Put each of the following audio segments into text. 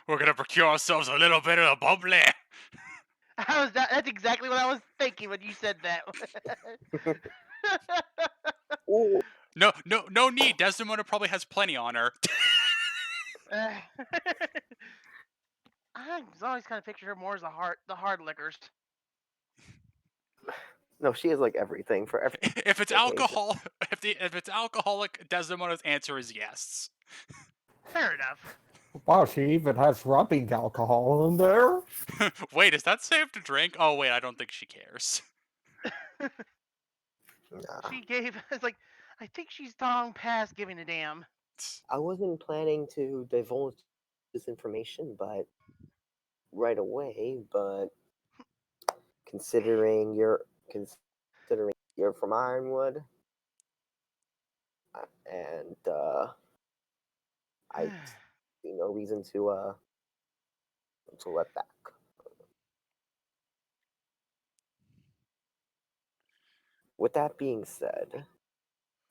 We're gonna procure ourselves a little bit of the bubbly. That's exactly what I was thinking when you said that. Ooh, No need. Desdemona probably has plenty on her. Uh, I always kind of picture her more as the hard liquors. no, she has like everything for every If it's occasion. alcohol, if it's alcoholic, Desdemona's answer is yes. Fair enough. Wow, she even has rubbing alcohol in there. Wait, is that safe to drink? Oh wait, I don't think she cares. Nah, She gave. It's like, I think she's long past giving a damn. I wasn't planning to divulge this information, but right away. But considering you're from Ironwood, and I see no reason to let back. With that being said,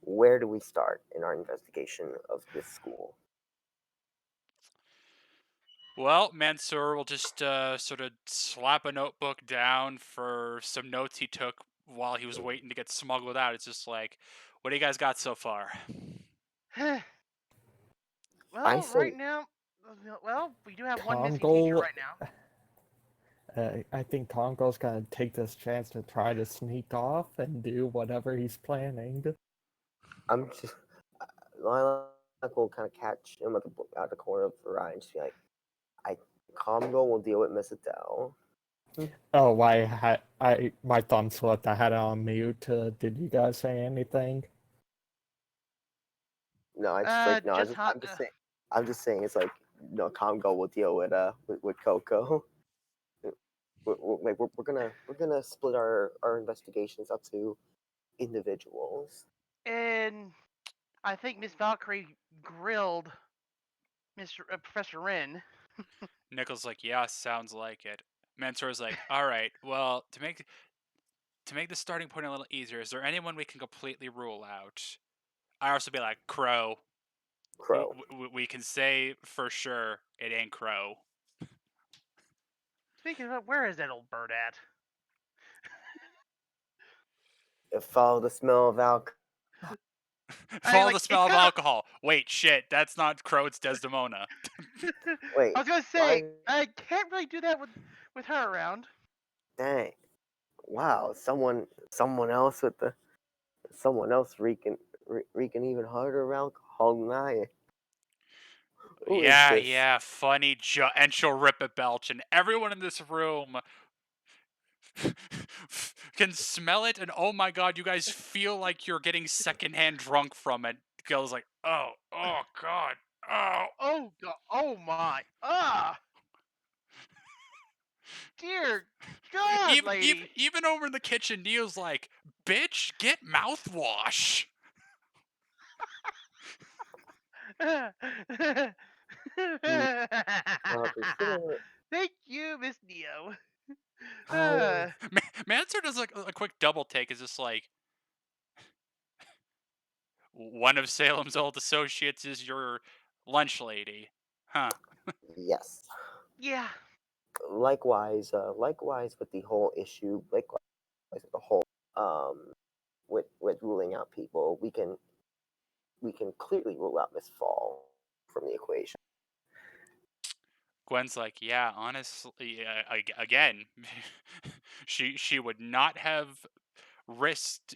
where do we start in our investigation of this school? Well, Mansoor will just sort of slap a notebook down for some notes he took while he was waiting to get smuggled out. It's just like, what do you guys got so far? I Well, right say, now, we do have one missing teacher Congo, right now. I think Congo's gonna take this chance to try to sneak off and do whatever he's planning. I'm just Lilac will kind of catch him at the corner of her eye and she's like, "I Congo will deal with Miss Adele." Oh, my thumb slipped. I had it on mute. Did you guys say anything? No, it's like no. Just hot. I'm just saying. It's like no. Congo will deal with Coco. We're gonna split our investigations up to individuals. And I think Miss Valkyrie grilled Professor Wren. Nichols like, yeah, sounds like it. Mansoor's like, all right, well, to make the starting point a little easier, is there anyone we can completely rule out? I also be like, Crow. Crow. We can say for sure it ain't Crow. Speaking of, where is that old bird at? Follow the smell of alcohol. I Follow like the it's smell of kind of. alcohol. Wait, shit, that's not Crow, it's Desdemona. Wait, I was gonna say why? I can't really do that with her around. Dang! Wow, someone else reeking even harder of alcohol than I am. Who is Yeah, this? yeah, funny, and she'll rip a belch, and everyone in this room can smell it, and oh my god, you guys feel like you're getting secondhand drunk from it. Girl's like, oh god, oh. Oh god! Oh my! Ah! Dear God, lady! Even over in the kitchen, Neo's like, bitch, get mouthwash. Hmm, consider Thank you, Miss Neo. I Mansoor does like a quick double take, is just like, one of Salem's old associates is your lunch lady. Huh. yes. Yeah. Likewise with the whole issue. Likewise with the whole um with ruling out people, we can clearly rule out Miss Fall from the equation. Gwen's like, yeah, honestly, again, she would not have risked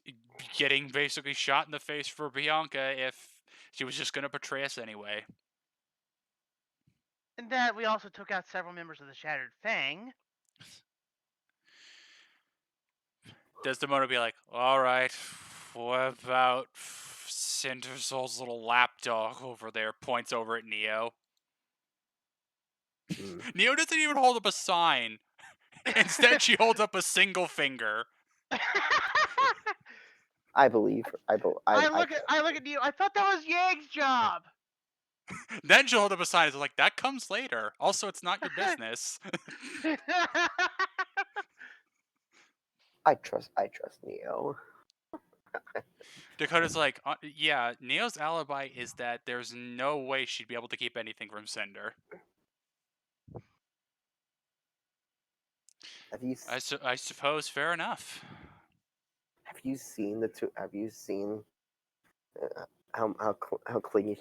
getting basically shot in the face for Bianca if she was just gonna betray us anyway. And that we also took out several members of the Shattered Fang. Desdemona be like, all right, what about Cindersoul's little lapdog over there? Points over at Neo. Mm. Neo doesn't even hold up a sign. Instead, she holds up a single finger. I believe her. I trust. I look at you. I thought that was Yang's job. Then she'll hold up a sign. It's like, that comes later. Also, it's not your business. I trust Neo. Dakota's like, yeah, Neo's alibi is that there's no way she'd be able to keep anything from Cinder. Have you I suppose fair enough. have you seen the two? Have you seen how clingy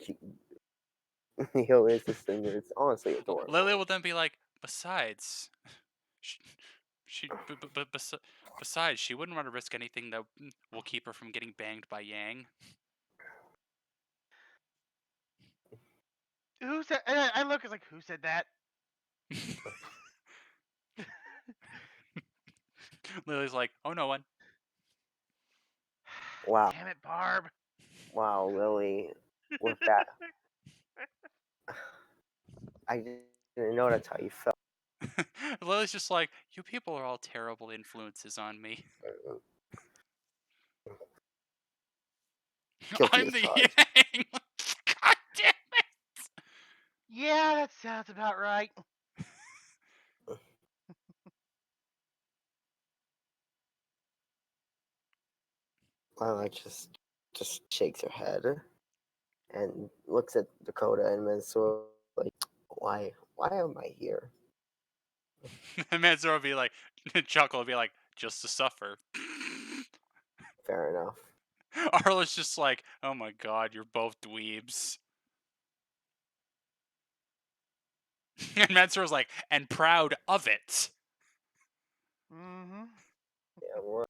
Neo is to Cinder? It's honestly Lily adorable. will then be like, besides, sh- she, besides, she wouldn't want to risk anything that will keep her from getting banged by Yang. Who said? And I look, it's like, who said that? Lily's like, oh, no one. Wow, Damn it, Barb. wow, Lily, with that, I didn't know that's how you felt. Lily's just like, you people are all terrible influences on me. Guilty I'm as the charged. Yang. God damn Yeah, that sounds about right. Lila just shakes her head and looks at Dakota and then sort of like, why am I here? it. And Manzoro will be like, chuckle will be like, just to suffer. Fair enough. Arla's just like, oh my god, you're both dweebs. And Manzoro's like, and proud of it. Mm-hmm. Yeah,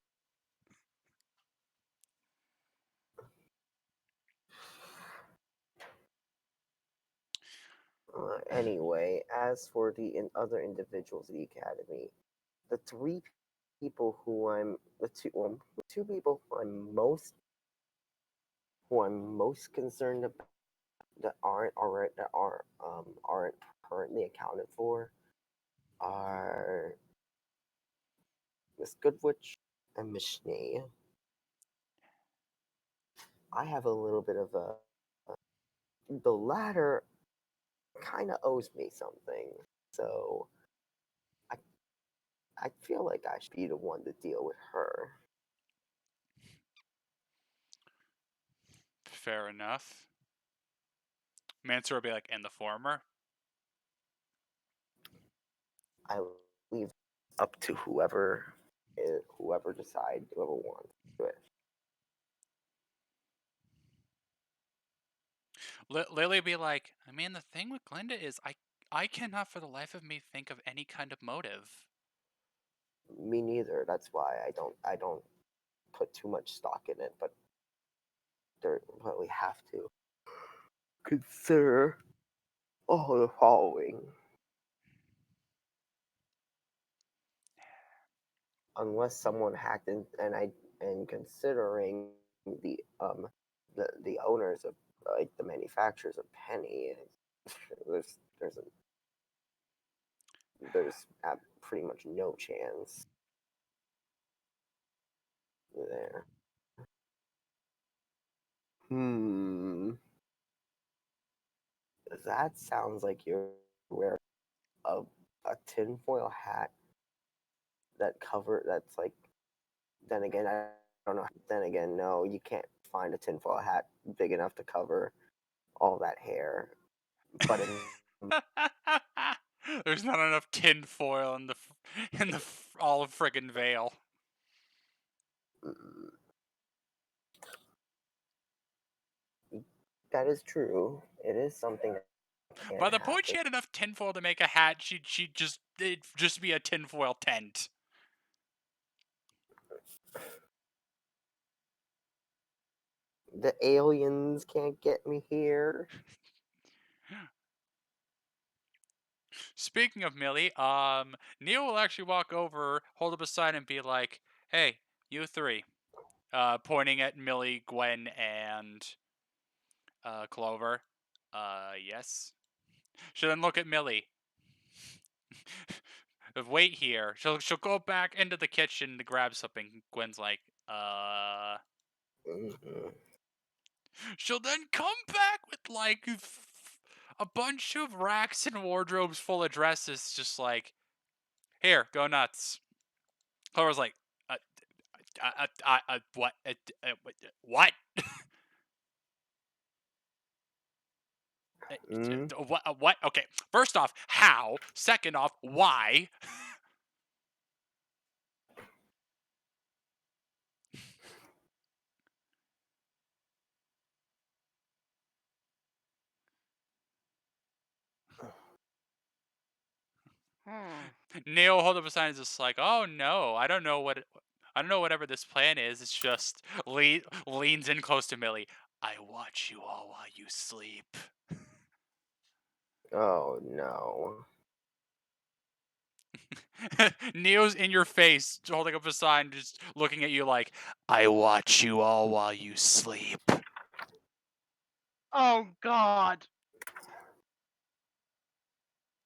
anyway, as for the other individuals of the academy, the three people who I'm the two people who I'm most concerned about that aren't currently accounted for are Miss Goodwitch and Miss Schnee. I have a little bit of a the latter kind of owes me something, so I I feel like I should be the one to deal with her. Fair enough. Mansoor will be like, and the former? I leave up to whoever decides, whoever wants to do it. Lily will be like, I mean, the thing with Glinda is I cannot for the life of me think of any kind of motive. Me neither. That's why I don't put too much stock in it, but we have to consider all the following. Unless someone hacked in, and considering the the owners of like the manufacturers of Penny, there's there's a, there's pretty much no chance there. Hmm. That sounds like you're wearing a tinfoil hat that's like. Then again, I don't know. Then again, no, you can't find a tinfoil hat big enough to cover all that hair. But in There's not enough tin foil in the all of friggin' Vale. mm, that is true. It is something that can By the point happen. she had enough tinfoil to make a hat, she'd just it'd just be a tinfoil tent. The aliens can't get me here. Speaking of Millie, Neil will actually walk over, hold up a sign, and be like, "Hey, you three," pointing at Millie, Gwen, and Clover. Yes. She'll then look at Millie. Wait here. She'll go back into the kitchen to grab something. Gwen's like, Mhm. She'll then come back with like a bunch of racks and wardrobes full of dresses, just like, here, go nuts. Clover's like, what? What? Mm. What? What? Okay. First off, how? Second off, why? Neo hold up a sign is just like, oh no, I don't know whatever this plan is. It's just leans in close to Millie. I watch you all while you sleep. Oh no. Neo's in your face, holding up a sign, just looking at you like, I watch you all while you sleep. Oh God.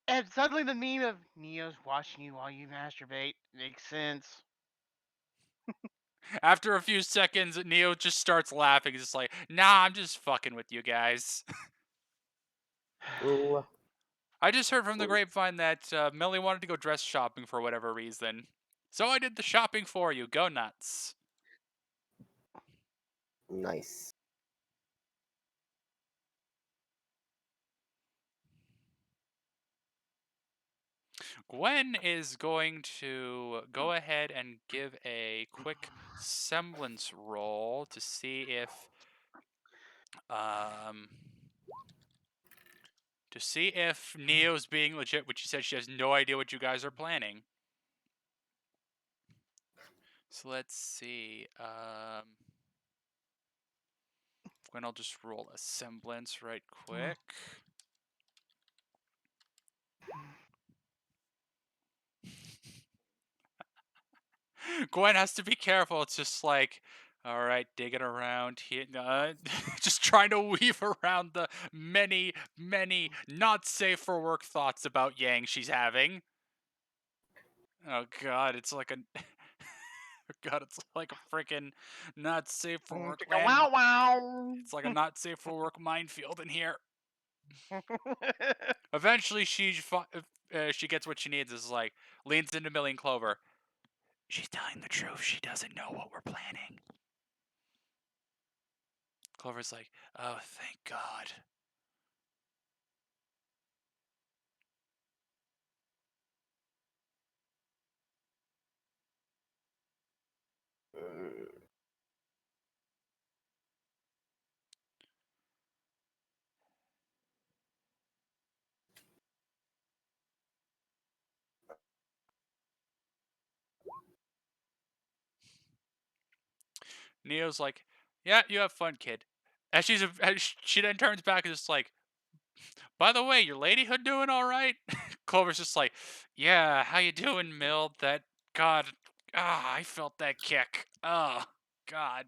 And suddenly the meme of Neo's watching you while you masturbate makes sense. After a few seconds, Neo just starts laughing. He's just like, nah, I'm just fucking with you guys. Ooh. I just heard from the grapevine that Millie wanted to go dress shopping for whatever reason. So I did the shopping for you. Go nuts. Nice. Gwen is going to go ahead and give a quick semblance roll to see if um Neo's being legit, which she says she has no idea what you guys are planning. So let's see. Gwen, I'll just roll a semblance right quick. Gwen has to be careful. It's just like, all right, digging around here, just trying to weave around the many, many not safe for work thoughts about Yang she's having. Oh God, it's like a, God, it's like a freaking not safe for work land. Wow wow. It's like a not safe for work minefield in here. Eventually, she gets what she needs. Is like leans into Millie and Clover. She's telling the truth. She doesn't know what we're planning. Clover's like, oh, thank God. Mm. Neo's like, yeah, you have fun, kid. As she then turns back and is like, by the way, your ladyhood doing all right? Clover's just like, yeah, how you doing, Mill? That God, I felt that kick. Oh God.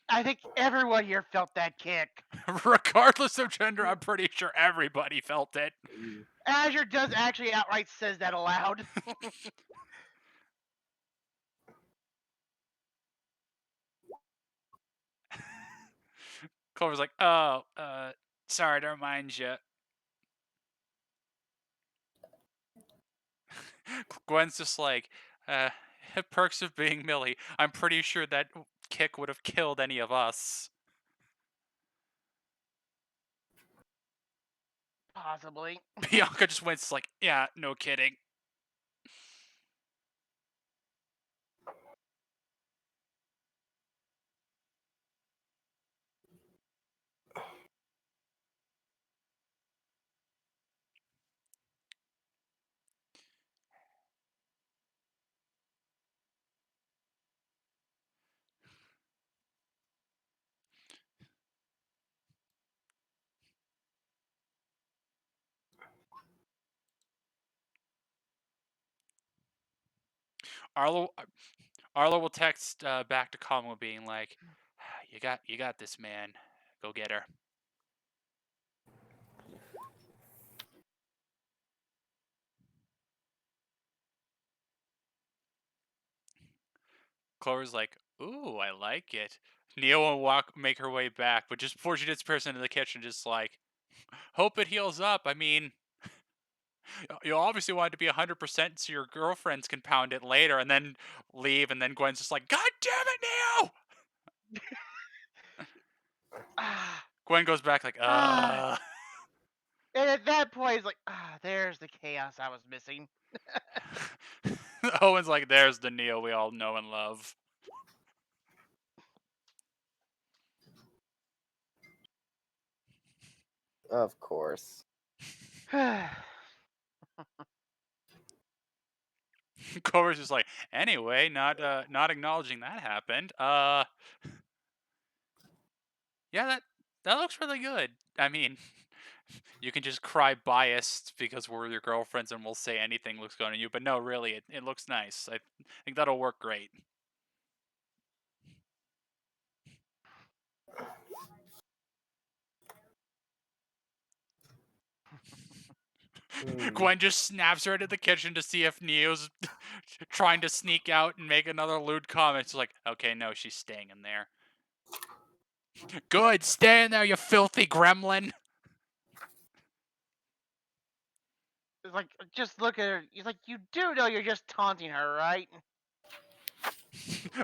I think everyone here felt that kick. Regardless of gender, I'm pretty sure everybody felt it. Mm. Azure does actually outright says that aloud. Clover's like, oh, sorry to remind you. Gwen's just like, uh, perks of being Millie. I'm pretty sure that kick would have killed any of us. Possibly. Bianca just went like, yeah, no kidding. Arlo, Arlo will text back to Kamala being like, you got this, man. Go get her. Clover's like, ooh, I like it. Neo will make her way back, but just before she disappears into the kitchen, just like, hope it heals up. I mean, you obviously want it to be 100% so your girlfriends can pound it later and then leave. And then Gwen's just like, God damn it, Neo! Ah, Gwen goes back like, ah. And at that point, it's like, there's the chaos I was missing. Owen's like, there's the Neo we all know and love. Of course. Cobra's just like, anyway, not acknowledging that happened. Yeah, that looks really good. I mean, you can just cry biased because we're your girlfriends and we'll say anything looks good on you. But no, really, it looks nice. I think that'll work great. Hmm. Gwen just snaps her into the kitchen to see if Neo's trying to sneak out and make another lewd comment. She's like, okay, no, she's staying in there. Good, stay in there, you filthy gremlin. It's like, just look at her. He's like, you do know you're just taunting her, right?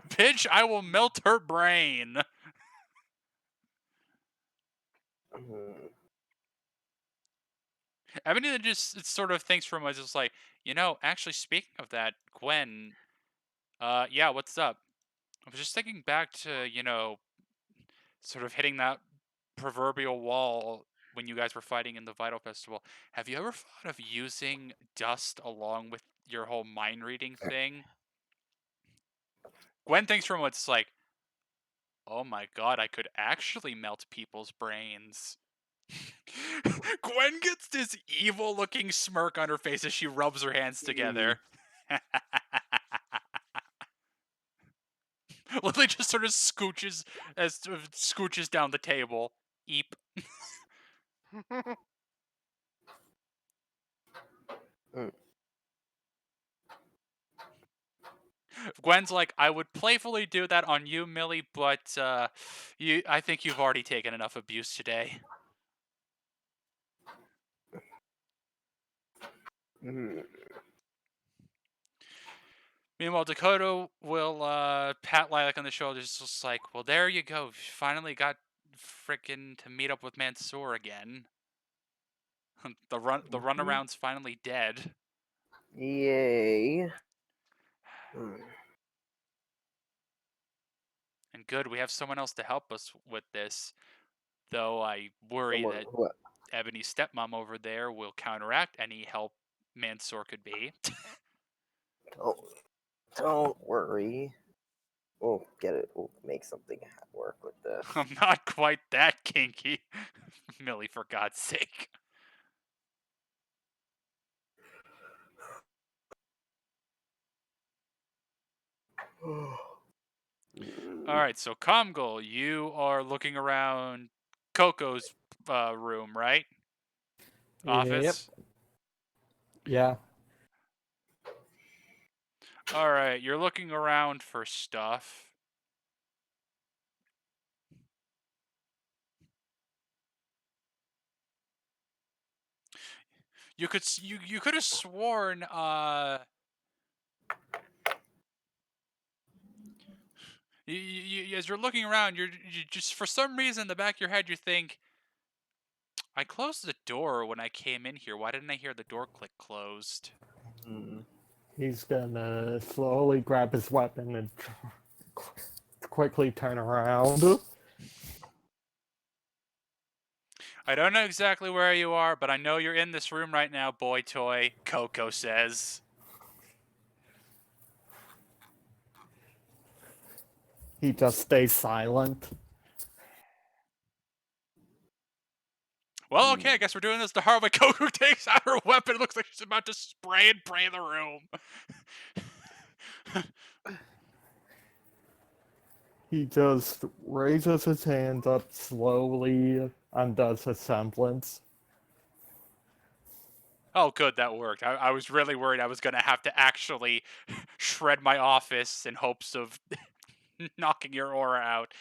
Bitch, I will melt her brain. Hmm. Ebony then just sort of thinks for a moment, just like, actually, speaking of that, Gwen, yeah, what's up? I was just thinking back to, sort of hitting that proverbial wall when you guys were fighting in the Vital Festival. Have you ever thought of using dust along with your whole mind reading thing? Gwen thinks for a moment, it's like, oh my god, I could actually melt people's brains. Gwen gets this evil looking smirk on her face as she rubs her hands together. Lily just sort of scooches down the table. Eep. Hmm. Gwen's like, I would playfully do that on you, Millie, but I think you've already taken enough abuse today. Hmm. Meanwhile, Dakota will pat Lilac on the shoulder, just like, well, there you go. Finally got frickin' to meet up with Mansoor again. the runaround's finally dead. Yay. Hmm. And good, we have someone else to help us with this. Though I worry Someone that who Ebony's stepmom over there will counteract any help Mansoor could be. don't don't worry. We'll get it. We'll make something work with this. I'm not quite that kinky. Millie, for God's sake. Alright, so Comgul, you are looking around Coco's room, right? Yep. Office? Yeah. Alright, you're looking around for stuff. You could have sworn as you're looking around, you just for some reason in the back of your head you think, I closed the door when I came in here. Why didn't I hear the door click closed? Hmm. He's gonna slowly grab his weapon and quickly turn around. I don't know exactly where you are, but I know you're in this room right now, boy toy, Coco says. He just stays silent. Well, okay, I guess we're doing this the hard way. Coco takes out her weapon. It looks like she's about to spray and pray the room. He just raises his hands up slowly, undoes his semblance. Oh, good, that worked. I was really worried I was going to have to actually shred my office in hopes of knocking your aura out.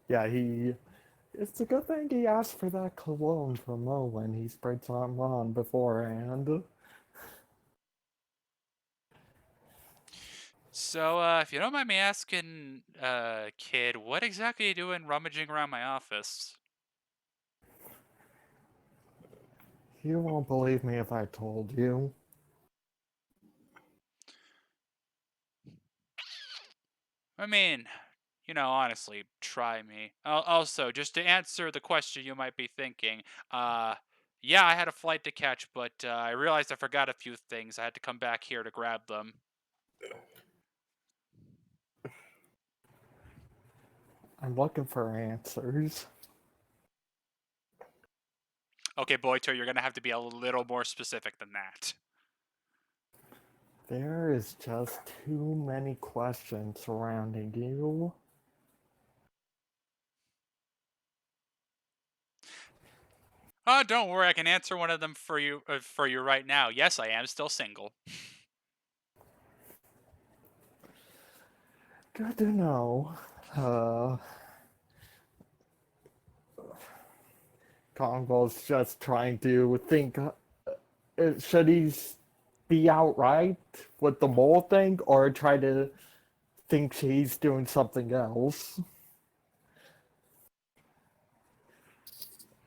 Yeah, it's a good thing he asked for that cologne from Mo when he sprayed some on beforehand. So, if you don't mind me asking, kid, what exactly are you doing rummaging around my office? You won't believe me if I told you. I mean, honestly, try me. Also, just to answer the question you might be thinking, uh, Yeah, I had a flight to catch, but I realized I forgot a few things. I had to come back here to grab them. I'm looking for answers. Okay, Boito, you're gonna have to be a little more specific than that. There is just too many questions surrounding you. Oh, don't worry, I can answer one of them for you right now. Yes, I am still single. Good to know. Uh, Congo's just trying to think, should he be outright with the mole thing or try to think he's doing something else?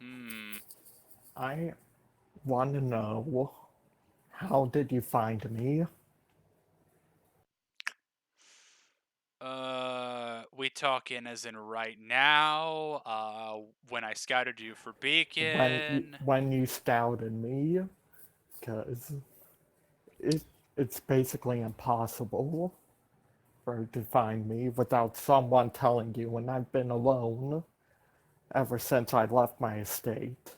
Hmm. I want to know, how did you find me? We talking as in right now? When I scouted you for Beacon? When you scouted me? Because it, it's basically impossible to find me without someone telling you, and I've been alone ever since I left my estate.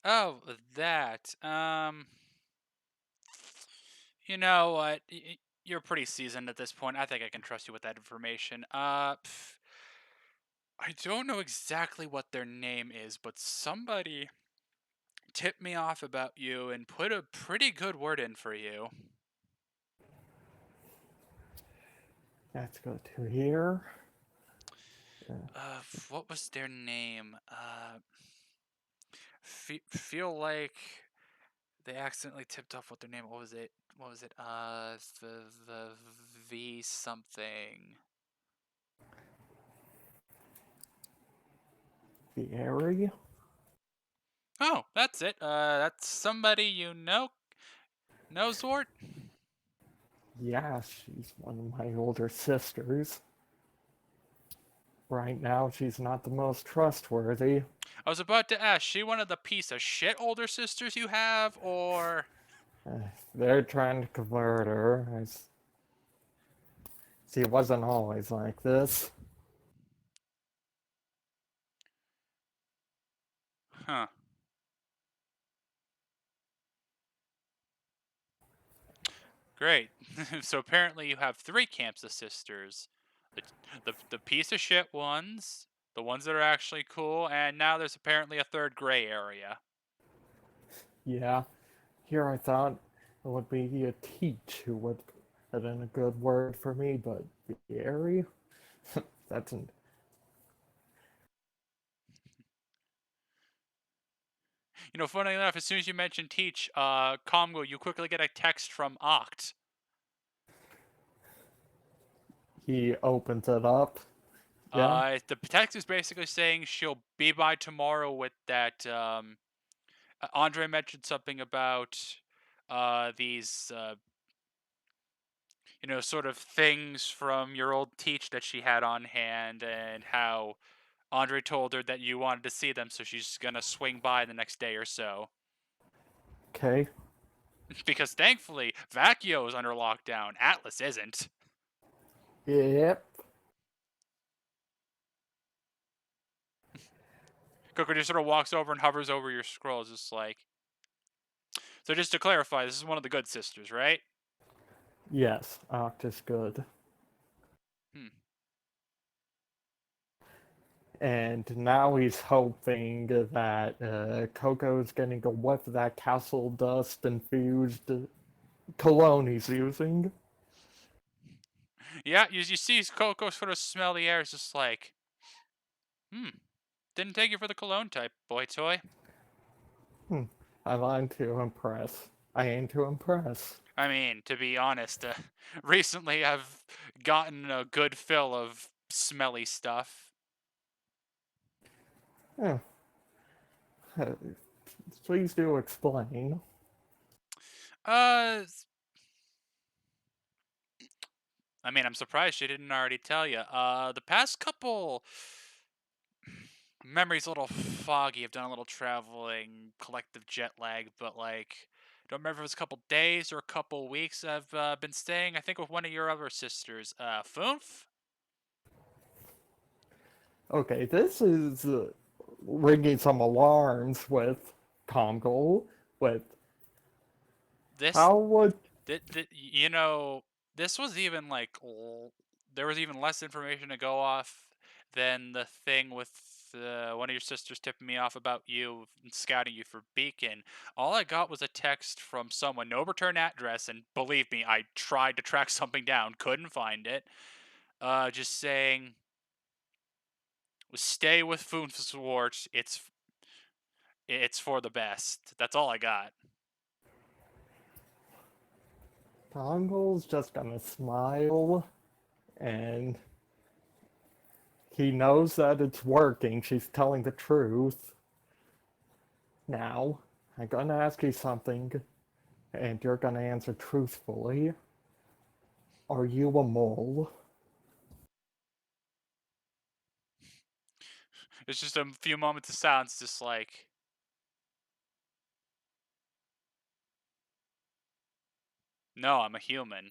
Oh, that. You know what? You're pretty seasoned at this point. I think I can trust you with that information. I don't know exactly what their name is, but somebody tipped me off about you and put a pretty good word in for you. That's good to hear. What was their name? Feel like they accidentally tipped off what their name. What was it? What was it? The V something. The Airy? Oh, that's it. That's somebody you know, Zort. Yeah, she's one of my older sisters. Right now, she's not the most trustworthy. I was about to ask, she one of the piece of shit older sisters you have, or They're trying to convert her. See, it wasn't always like this. huh? Great. So apparently you have three camps of sisters. The, the piece of shit ones, the ones that are actually cool, and now there's apparently a third gray area. Yeah, here I thought it would be a teach who would put in a good word for me, but the Airy? That's an. You know, funny enough, as soon as you mention Teach, Comgo, you quickly get a text from Oct. He opens it up. Yeah, The text is basically saying she'll be by tomorrow with that. Andre mentioned something about these, sort of things from your old Teach that she had on hand, and how Andre told her that you wanted to see them, so she's gonna swing by the next day or so. okay. Because thankfully, Vacchio is under lockdown. Atlas isn't. Yep. Coco just sort of walks over and hovers over your scrolls, just like. So just to clarify, this is one of the good sisters, right? Yes, Oct is good. Hmm. And now he's hoping that Coco's getting a whiff of that castle dust infused cologne he's using. Yeah, you see Coco sort of smell the air. It's just like, didn't take you for the cologne type, boy toy. Hmm. I aim to impress. I aim to impress. I mean, to be honest, recently I've gotten a good fill of smelly stuff. Yeah. Please do explain. Uh, I mean, I'm surprised she didn't already tell you. The past couple Memory's a little foggy. I've done a little traveling, collective jet lag, but like, don't remember if it was a couple days or a couple weeks. I've been staying, I think, with one of your other sisters, Foonf. Okay, this is ringing some alarms with Congo. With This, how would you know, this was even like, there was even less information to go off than the thing with one of your sisters tipping me off about you and scouting you for Beacon. All I got was a text from someone, no return address, and believe me, I tried to track something down, couldn't find it. Just saying, stay with Foonswart. It's for the best. That's all I got. Congo's just gonna smile and he knows that it's working. She's telling the truth. Now, I'm gonna ask you something, and you're gonna answer truthfully. Are you a mole? It's just a few moments of silence, just like, no, I'm a human.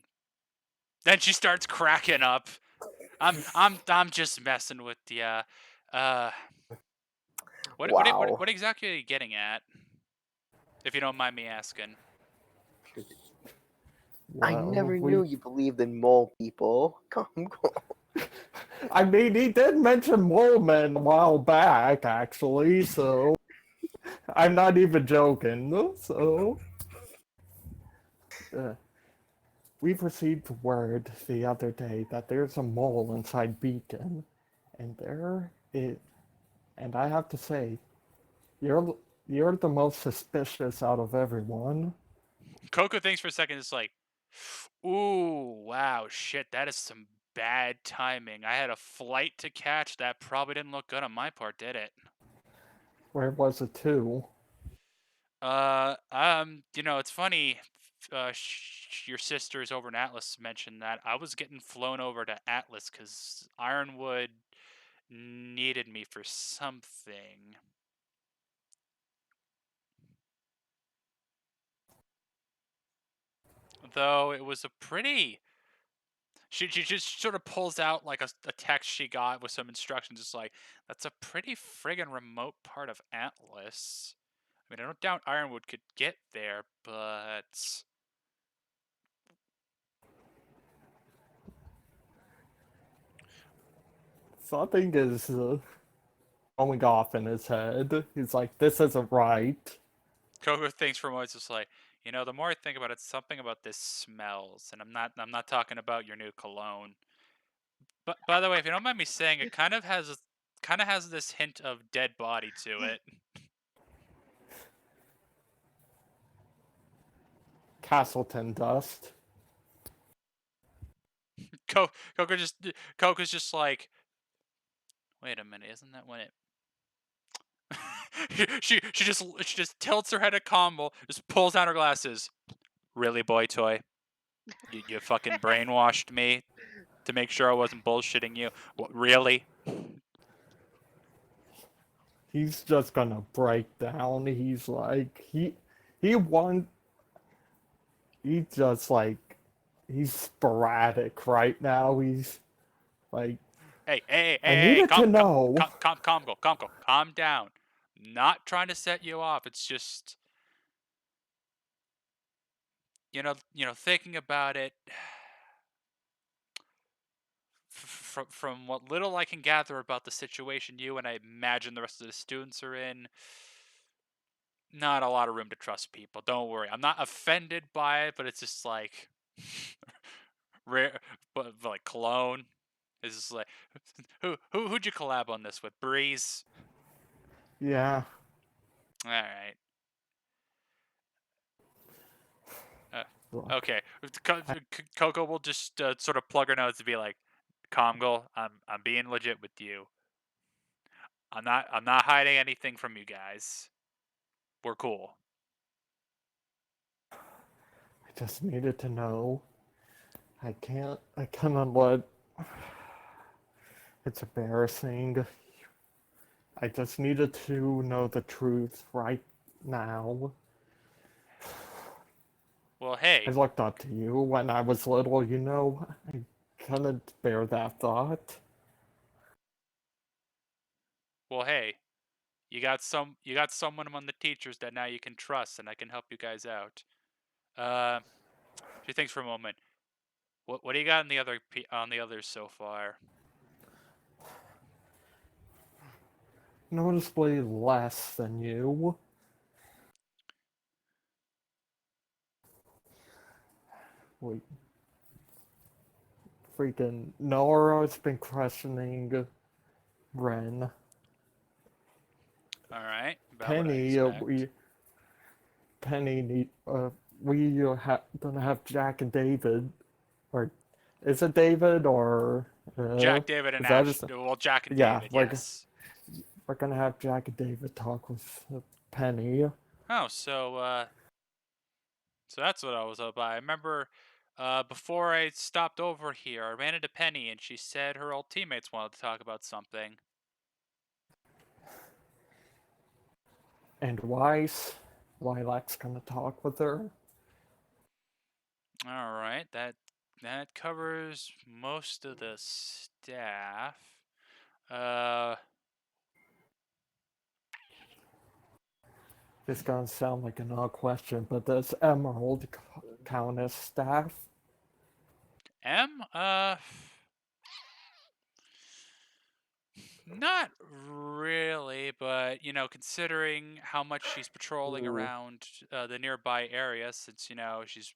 Then she starts cracking up. I'm just messing with ya. Uh, Wow. what exactly are you getting at? If you don't mind me asking. I Well, never knew you believed in mole people. Come on. I mean, he did mention mole men a while back, actually, so I'm not even joking. So, uh, we've received word the other day that there's a mole inside Beacon, and and I have to say, you're you're the most suspicious out of everyone. Coco thinks for a second. It's like, ooh, wow, shit, that is some bad timing. I had a flight to catch. That probably didn't look good on my part, did it? Where was it to? It's funny. Your sisters over in Atlas mentioned that I was getting flown over to Atlas because Ironwood needed me for something. Though it was a pretty. She just sort of pulls out like a text she got with some instructions. It's like, that's a pretty friggin' remote part of Atlas. I mean, I don't doubt Ironwood could get there, but Something is going off in his head. He's like, this isn't right. Coco thinks for a moment. It's just like, the more I think about it, something about this smells, and I'm not talking about your new cologne. But by the way, if you don't mind me saying, it kind of has this hint of dead body to it. Castleton dust. Co- Coco just Coco's just like, wait a minute, isn't that when it? she just tilts her head at Combo, just pulls down her glasses. Really, boy toy? You fucking brainwashed me to make sure I wasn't bullshitting you. What, really? He's just gonna break down. He's like he want he just like he's sporadic right now. He's like I Hey, needed to know. calm down. Not trying to set you off. It's just, thinking about it. From what little I can gather about the situation you and I imagine the rest of the students are in, not a lot of room to trust people. Don't worry, I'm not offended by it, but it's just like, rare, but like cologne. It's just like, who'd you collab on this with? Breeze. Yeah. All right. Uh, Look, okay. Coco will just sort of plug her nose to be like, Comgal, I'm being legit with you. I'm not hiding anything from you guys. We're cool. I just needed to know. I cannot let it's embarrassing. I just needed to know the truth right now. Well, I hey, looked up to you when I was little, you know. I couldn't bear that thought. well, hey, you got someone among the teachers that now you can trust, and I can help you guys out. Uh, she thinks for a moment. What do you got on the on the others so far? Noticeably less than you. Wait, freaking Nora's been questioning Ren. All right, about what I Penny, expect. Penny need, gonna have Jack and David, or is it David, or, Jack, David, and is that Ash. his, Well, Jack and yeah, David, yes. we're gonna have Jack and David talk with Penny. Oh, so that's what I was up by. I remember before I stopped over here, I ran into Penny and she said her old teammates wanted to talk about something. And Weiss, Lilac's gonna talk with her. All right, that covers most of the staff. Uh, It's gonna sound like an odd question, but does Emerald count as staff? M. Not really, but considering how much she's patrolling Hmm. around the nearby area, since she's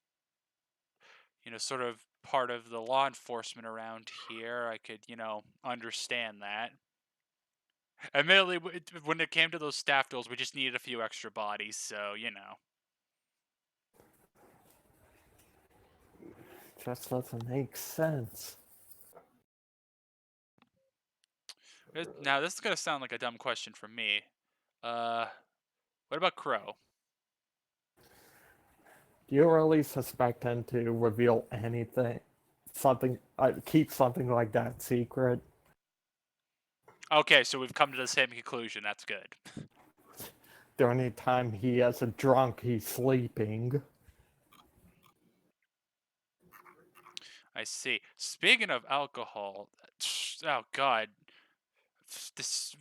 sort of part of the law enforcement around here, I could understand that. Admittedly, when it came to those staff duels, we just needed a few extra bodies, so Just doesn't make sense. Now this is gonna sound like a dumb question from me. Uh, what about Crow? Do you really suspect him to reveal anything? Keep something like that secret? Okay, so we've come to the same conclusion. That's good. The only time he has a drunk, he's sleeping. I see. Speaking of alcohol, oh god, this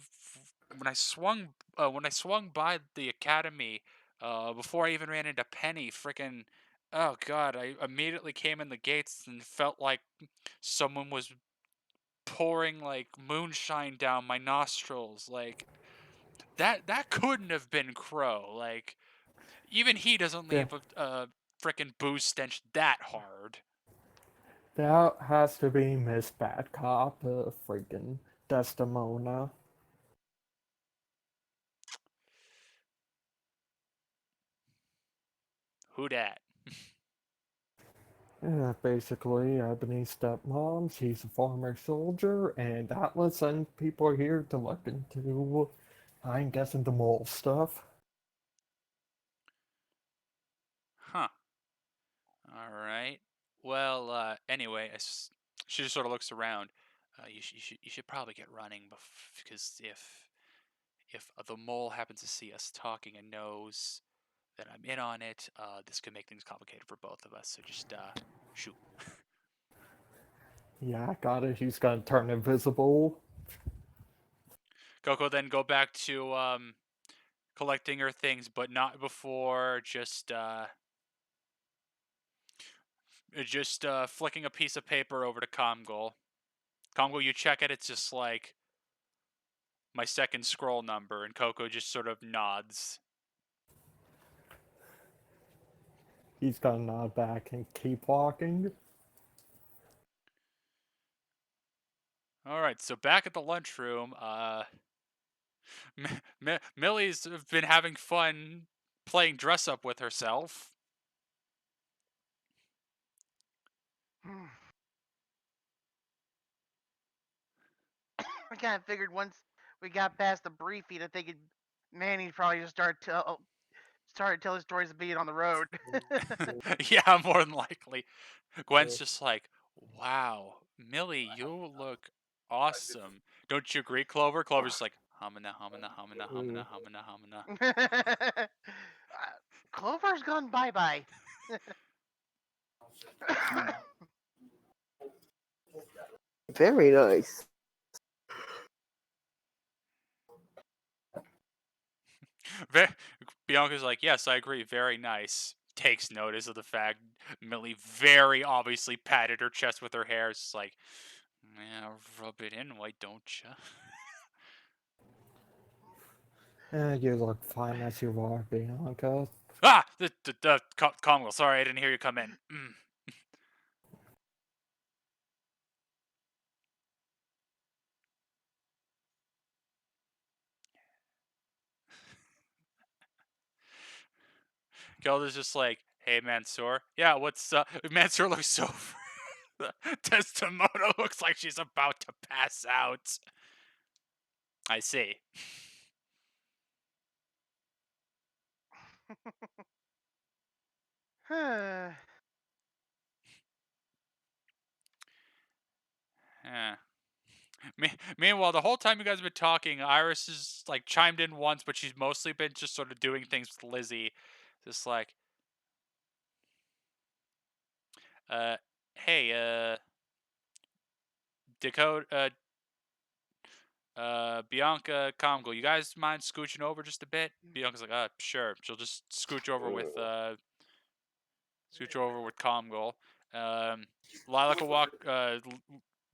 when I swung by the academy, before I even ran into Penny, freaking, oh god, I immediately came in the gates and felt like someone was pouring like moonshine down my nostrils. Like that couldn't have been Crow. Like even he doesn't Yeah, leave a freaking booze stench that hard. that has to be Miss Bad Cop, freaking Desdemona. Who dat? Yeah, basically, Ebony's stepmom, she's a former soldier, and Atlas and people are here to look into, I'm guessing, the mole stuff. Huh. All right. Well, anyway, she just sort of looks around. You should probably get running because if the mole happens to see us talking and knows that I'm in on it, this could make things complicated for both of us. So just shoot. Yeah, I got it, he's gonna turn invisible. Coco then go back to collecting her things, but not before just flicking a piece of paper over to Comgol. Comgol, you check it. It's just like my second scroll number, and Coco just sort of nods. He's gonna nod back and keep walking. All right, so back at the lunchroom, Millie's been having fun playing dress up with herself. I kind of figured once we got past the briefing, I think Manny'd probably just started telling stories of being on the road. Yeah, more than likely. Gwen's just like, wow, Millie, you look awesome. Don't you agree, Clover? Clover's like, Hamina, hamina, hamina, Hmm. hamina, hamina, hamina. Clover's gone bye-bye. Very nice. Bianca's like, yes, I agree. Very nice. Takes notice of the fact Millie very obviously patted her chest with her hair. It's like, yeah, rub it in, why don't you? You look fine as you are, Bianca. Ah! The Commonwealth. Sorry, I didn't hear you come in. Gelda's just like, hey, Mansoor. Yeah, what's up? Mansoor looks so. Desdemona looks like she's about to pass out. I see. Yeah. Meanwhile, the whole time you guys have been talking, Iris has like chimed in once, but she's mostly been just sort of doing things with Lizzie. Just like, uh, hey, Dakota, Bianca, Comgal, you guys mind scooching over just a bit? Bianca's like, sure. She'll just scooch over with Comgal. Lilac will walk,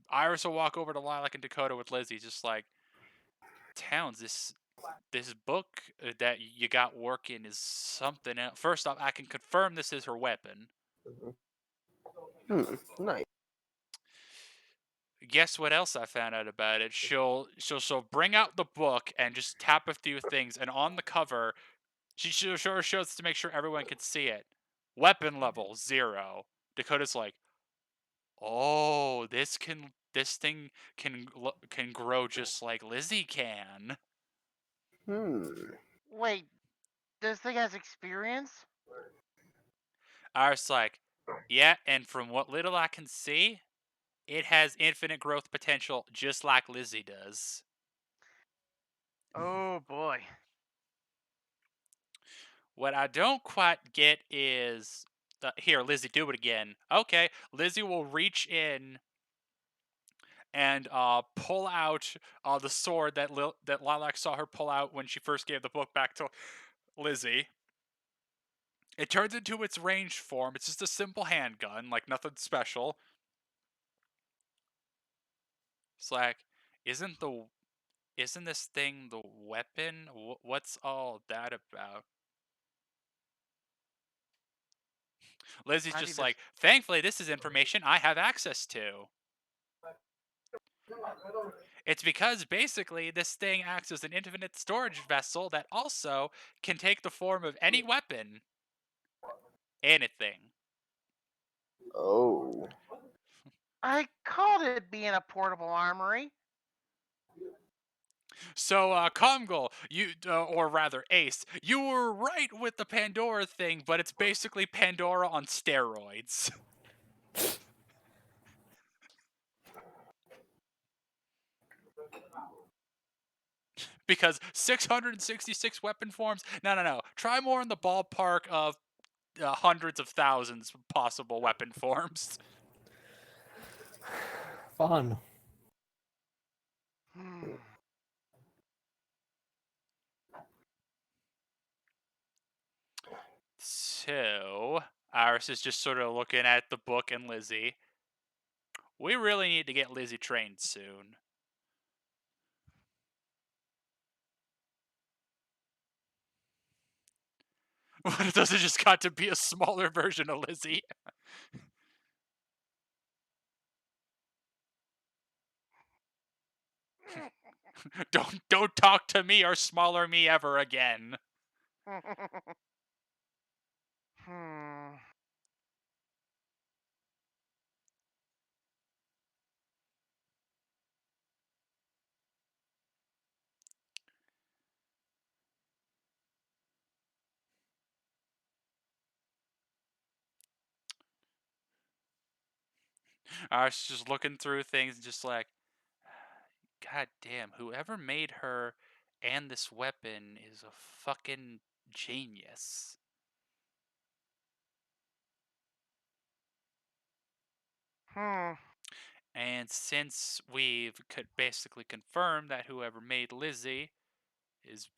Iris will walk over to Lilac and Dakota with Lizzie, just like, Towns, this book that you got working is something else. First off, I can confirm this is her weapon. Nice. Guess what else I found out about it? She'll bring out the book and just tap a few things, and on the cover, she sure shows to make sure everyone can see it. Weapon level 0. Dakota's like, oh, this thing can grow just like Lizzie can. Hmm. Wait, this thing has experience? Iris like, yeah, and from what little I can see, it has infinite growth potential, just like Lizzie does. Oh boy. What I don't quite get is, here, Lizzie, do it again. Okay, Lizzie will reach in and pull out the sword that Lilac saw her pull out when she first gave the book back to Lizzie. It turns into its ranged form. It's just a simple handgun, like nothing special. It's like, isn't the isn't this thing the weapon? What's all that about? Lizzie's I think just this. like, thankfully, this is information I have access to. It's because basically this thing acts as an infinite storage vessel that also can take the form of any weapon. Anything. Oh. I called it being a portable armory. So, Comgol, or rather Ace, you were right with the Pandora thing, but it's basically Pandora on steroids. Because 666 weapon forms? No. Try more in the ballpark of hundreds of thousands of possible weapon forms. Fun. Hmm. So, Iris is just sort of looking at the book and Lizzie. We really need to get Lizzie trained soon. Does it just got to be a smaller version of Lizzie? Don't talk to me or smaller me ever again. Hmm. I was just looking through things and just like, God damn, whoever made her And this weapon is a fucking genius. Hmm. And since we've basically confirmed that whoever made Lizzie is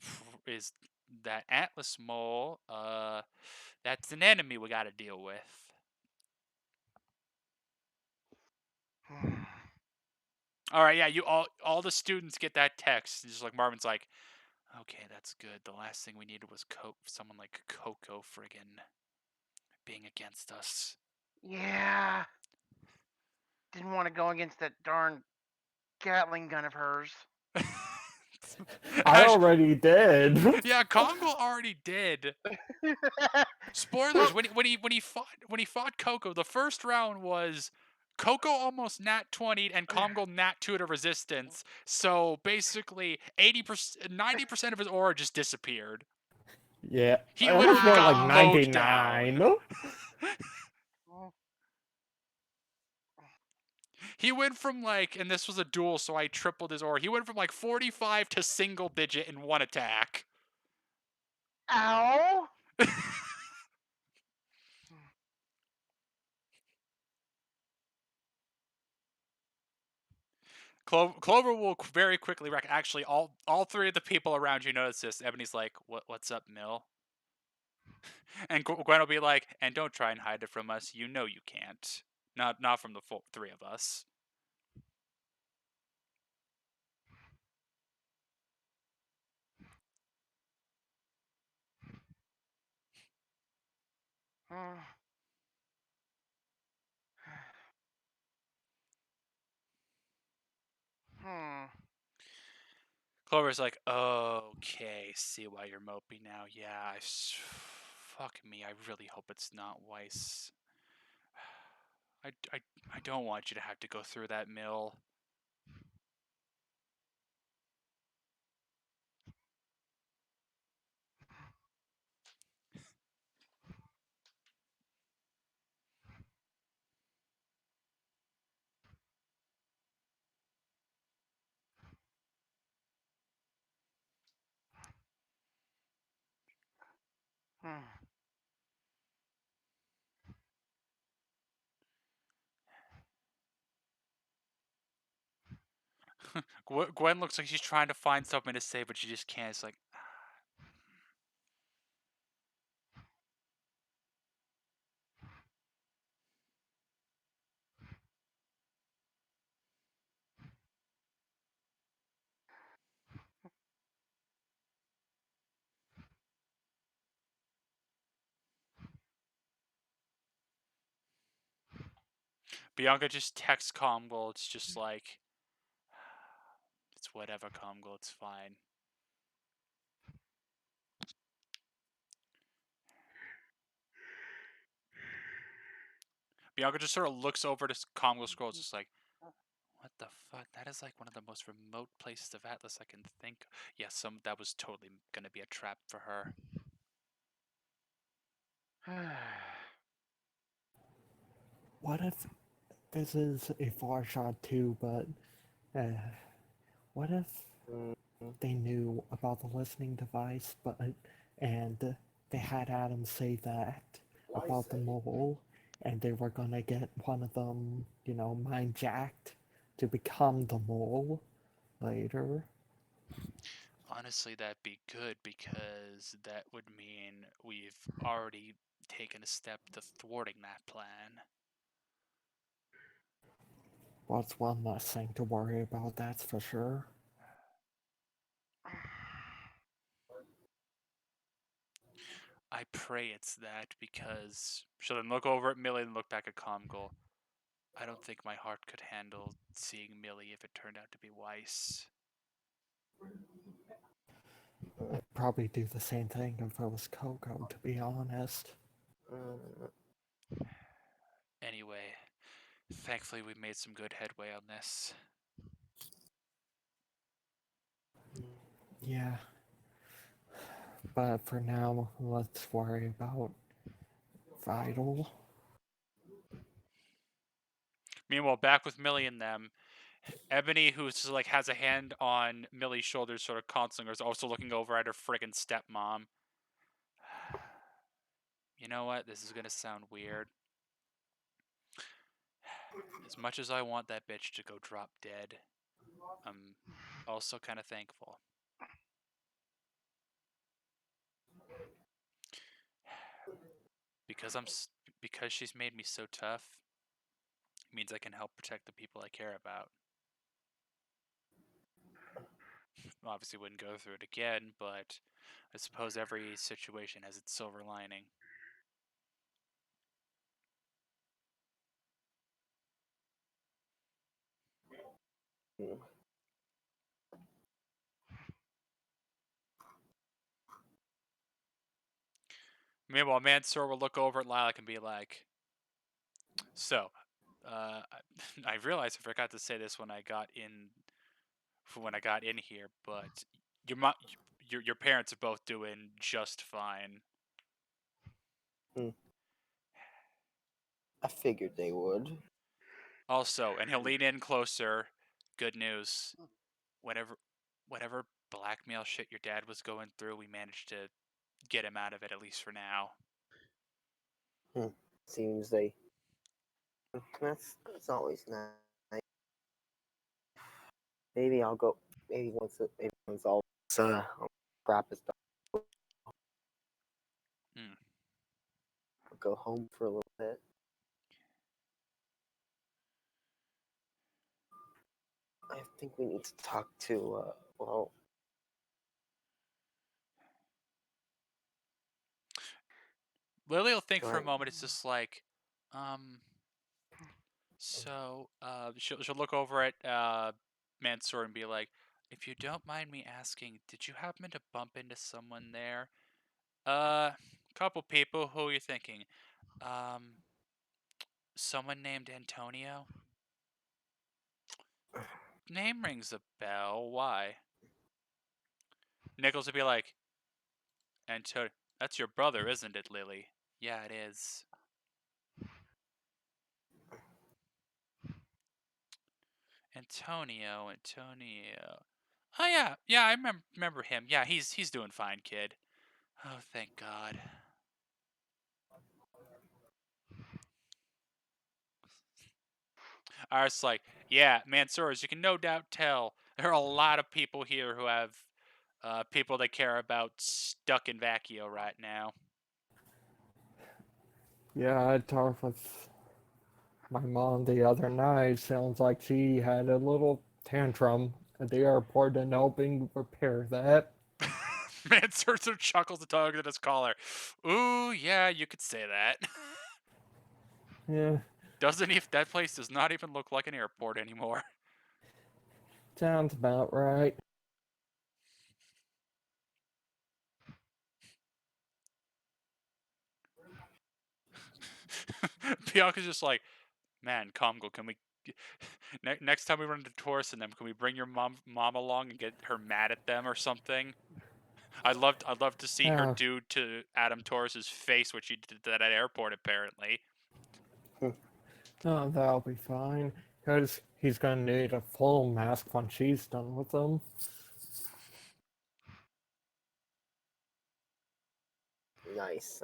that Atlas mole, that's an enemy we got to deal with. All right, yeah, you all the students get that text. Just like Marvin's like, okay, that's good. The last thing we needed was someone like Coco friggin' being against us. Yeah. Didn't want to go against that darn Gatling gun of hers. I already did. Yeah, Congo already did. Spoilers. When he fought Coco, the first round was Coco almost nat 20'd and Congo nat 2 to resistance. So basically 80%, 90% of his aura just disappeared. Yeah, He it was literally more got like Wow. mowed down. 99. He went from like, and this was a duel, so I tripled his aura. He went from like 45 to single digit in one attack. Ow. Clover will very quickly actually all three of the people around you notice this. Ebony's like, what's up, Mill? And Gwen will be like, and don't try and hide it from us. You know you can't. Not from the three of us. Hmm. Clover's like, okay, see why you're mopey now. Yeah, fuck me. I really hope it's not Weiss. I don't want you to have to go through that, Mill. Hmm. Gwen looks like she's trying to find something to say, but she just can't. It's like, Bianca just texts Comgol. It's just like, it's whatever, Comgol. It's fine. Bianca just sort of looks over to Comgol scrolls, just like, what the fuck? That is like one of the most remote places of Atlas I can think. Yeah, that was totally gonna be a trap for her. What if this is a far shot too, but uh, what if Mm, they knew about the listening device, but and they had Adam say that about the mole, and they were gonna get one of them, mind jacked to become the mole later? Honestly, that'd be good because that would mean we've already taken a step to thwarting that plan. Well, it's one less thing to worry about, that's for sure. I pray it's that because she'll then look over at Millie and look back at Comgol. I don't think my heart could handle seeing Millie if it turned out to be Weiss. I'd probably do the same thing if I was Coco, to be honest. mm, Anyway, thankfully we made some good headway on this. Yeah. But for now, let's worry about Vital. Meanwhile, back with Millie and them, Ebony, who's just, like has a hand on Millie's shoulder, sort of consoling her, is also looking over at her friggin' stepmom. You know what? This is gonna sound weird. As much as I want that bitch to go drop dead, I'm also kind of thankful. Because because she's made me so tough, it means I can help protect the people I care about. Obviously wouldn't go through it again, but I suppose every situation has its silver lining. Hmm. Meanwhile, Mansoor will look over at Lilac and be like, "So, I realized I forgot to say this when I got in here, but your mo- your parents are both doing just fine. Hmm. I figured they would. Also," and he'll lean in closer. Good news. Whatever whatever blackmail shit your dad was going through, we managed to get him out of it, at least for now. Seems they. That's always nice. Maybe I'll go. Maybe once all this crap is done, Hmm. I'll go home for a little bit. I think we need to talk to. Well, Lily will think do for a I? moment. It's just like, um, so she'll look over at Mansoor and be like, "If you don't mind me asking, did you happen to bump into someone there? Couple people. Who are you thinking? Um, someone named Antonio? Name rings a bell. Why?" Nichols would be like, "Antonio, that's your brother, isn't it, Lily?" "Yeah, it is." Antonio. Oh yeah, I remember him. Yeah, he's doing fine, kid. Oh, thank God. I was like, yeah, Mansoor, as you can no doubt tell, there are a lot of people here who have people they care about stuck in Vacchio right now. Yeah, I talked with my mom the other night. Sounds like she had a little tantrum at the airport and helping repair that. Mansoor sort of chuckles and tugs at his collar. Ooh, yeah, you could say that. Yeah, Doesn't if that place does not even look like an airport anymore. sounds about right. Bianca's just like, man, Comgo, can we next time we run into tourists and them, can we bring your mom along and get her mad at them or something? I'd love to see her Yeah, do to Adam Torres's face what she did to that airport apparently. oh, that'll be fine. Because he's gonna need a full mask when she's done with him. Nice.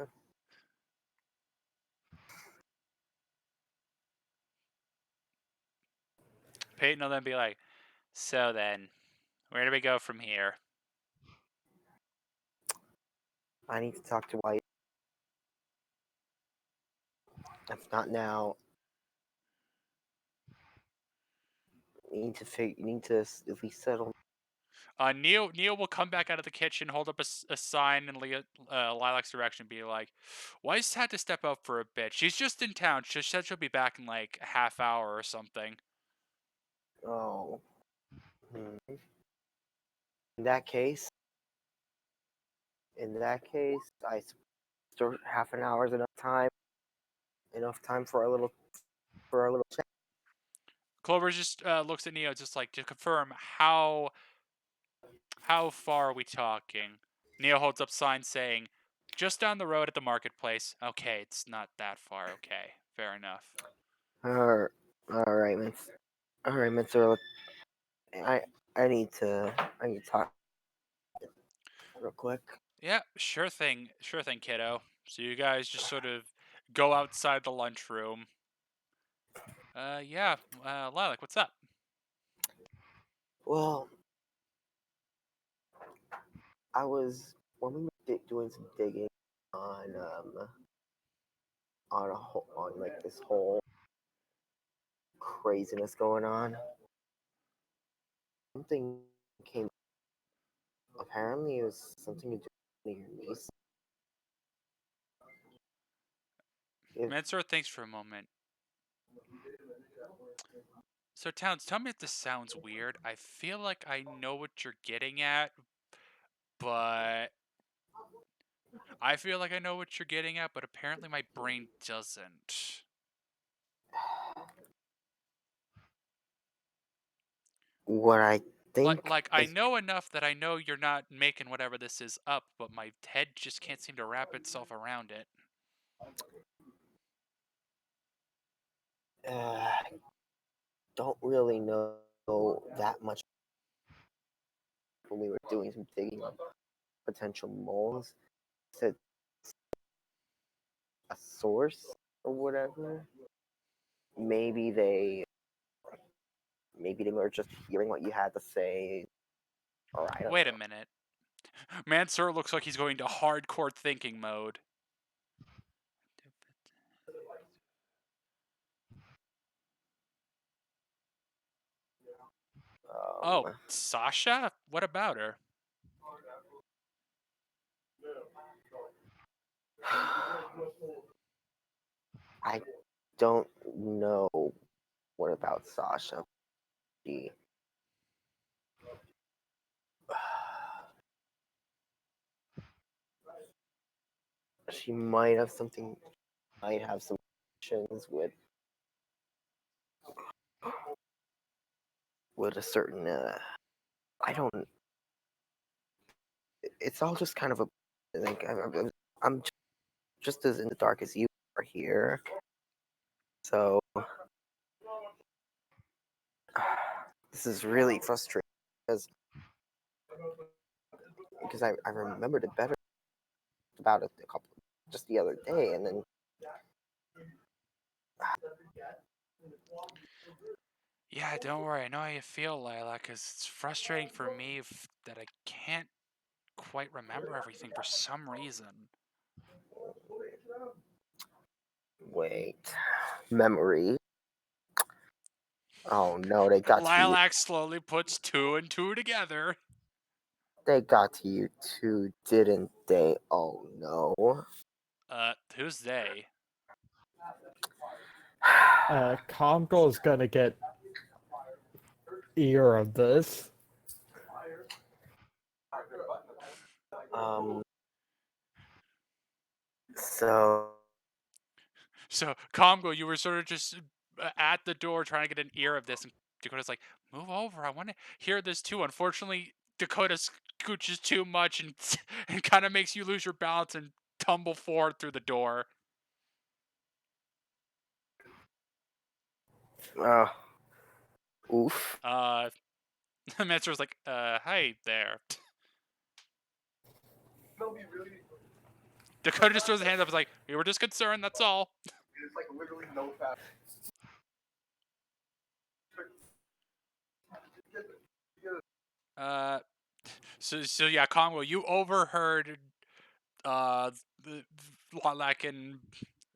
Peyton will then be like, so then, where do we go from here? I need to talk to White. If not now, you need to at least settle. Neil will come back out of the kitchen, hold up a sign in Lilac's direction, be like, Weiss had to step out for a bit. She's just in town. She said she'll be back in like a half hour or something. Oh. Hmm. In that case, I still half an hour is enough time. Enough time for a little chat. Clover just looks at Neo just like to confirm how far are we talking? Neo holds up sign saying, just down the road at the marketplace. Okay, it's not that far. Okay, fair enough. All right, man. All right, Mitsuru. I I need to talk real quick. Yeah, sure thing, kiddo. So you guys just sort of go outside the lunchroom. Yeah, Lilac, what's up? Well, I was when we were doing some digging on on like this whole craziness going on. Something came. Apparently, it was something to do with your niece. If Mansour thinks for a moment. So, Towns, tell me if this sounds weird. I feel like I know what you're getting at, but I feel like I know what you're getting at, but apparently my brain doesn't. what I think Like I is, know enough that I know you're not making whatever this is up, but my head just can't seem to wrap itself around it. I don't really know that much. When we were doing some digging on potential moles, said a source or whatever. Maybe they maybe they were just hearing what you had to say, or I don't Wait a know. minute. Mansour looks like he's going to hardcore thinking mode. Oh, Um, Sasha? What about her? I don't know what about Sasha. She, she might have something. Might have some connections with a certain. I don't. It's all just kind of a. Like I'm just as in the dark as you are here. So this is really frustrating because I remembered it better about it a couple just the other day, and then Yeah, don't worry. I know how you feel, Lila, because it's frustrating for me that I can't quite remember everything for some reason. wait, memory. Oh no, they got to you. Lilac slowly puts two and two together. They got to you too, didn't they? Oh no. Who's they? Congo's gonna get ear of this. um. So So, Comgo, you were sort of just at the door trying to get an ear of this, and Dakota's like, move over. I want to hear this too. Unfortunately, Dakota scooches too much and, and kind of makes you lose your balance and tumble forward through the door. uh, oof. Uh, Mansour's like, hi there. Dakota just throws his hands up and is like, we were just concerned, that's all. Uh, so yeah, Congo, you overheard the Lilac and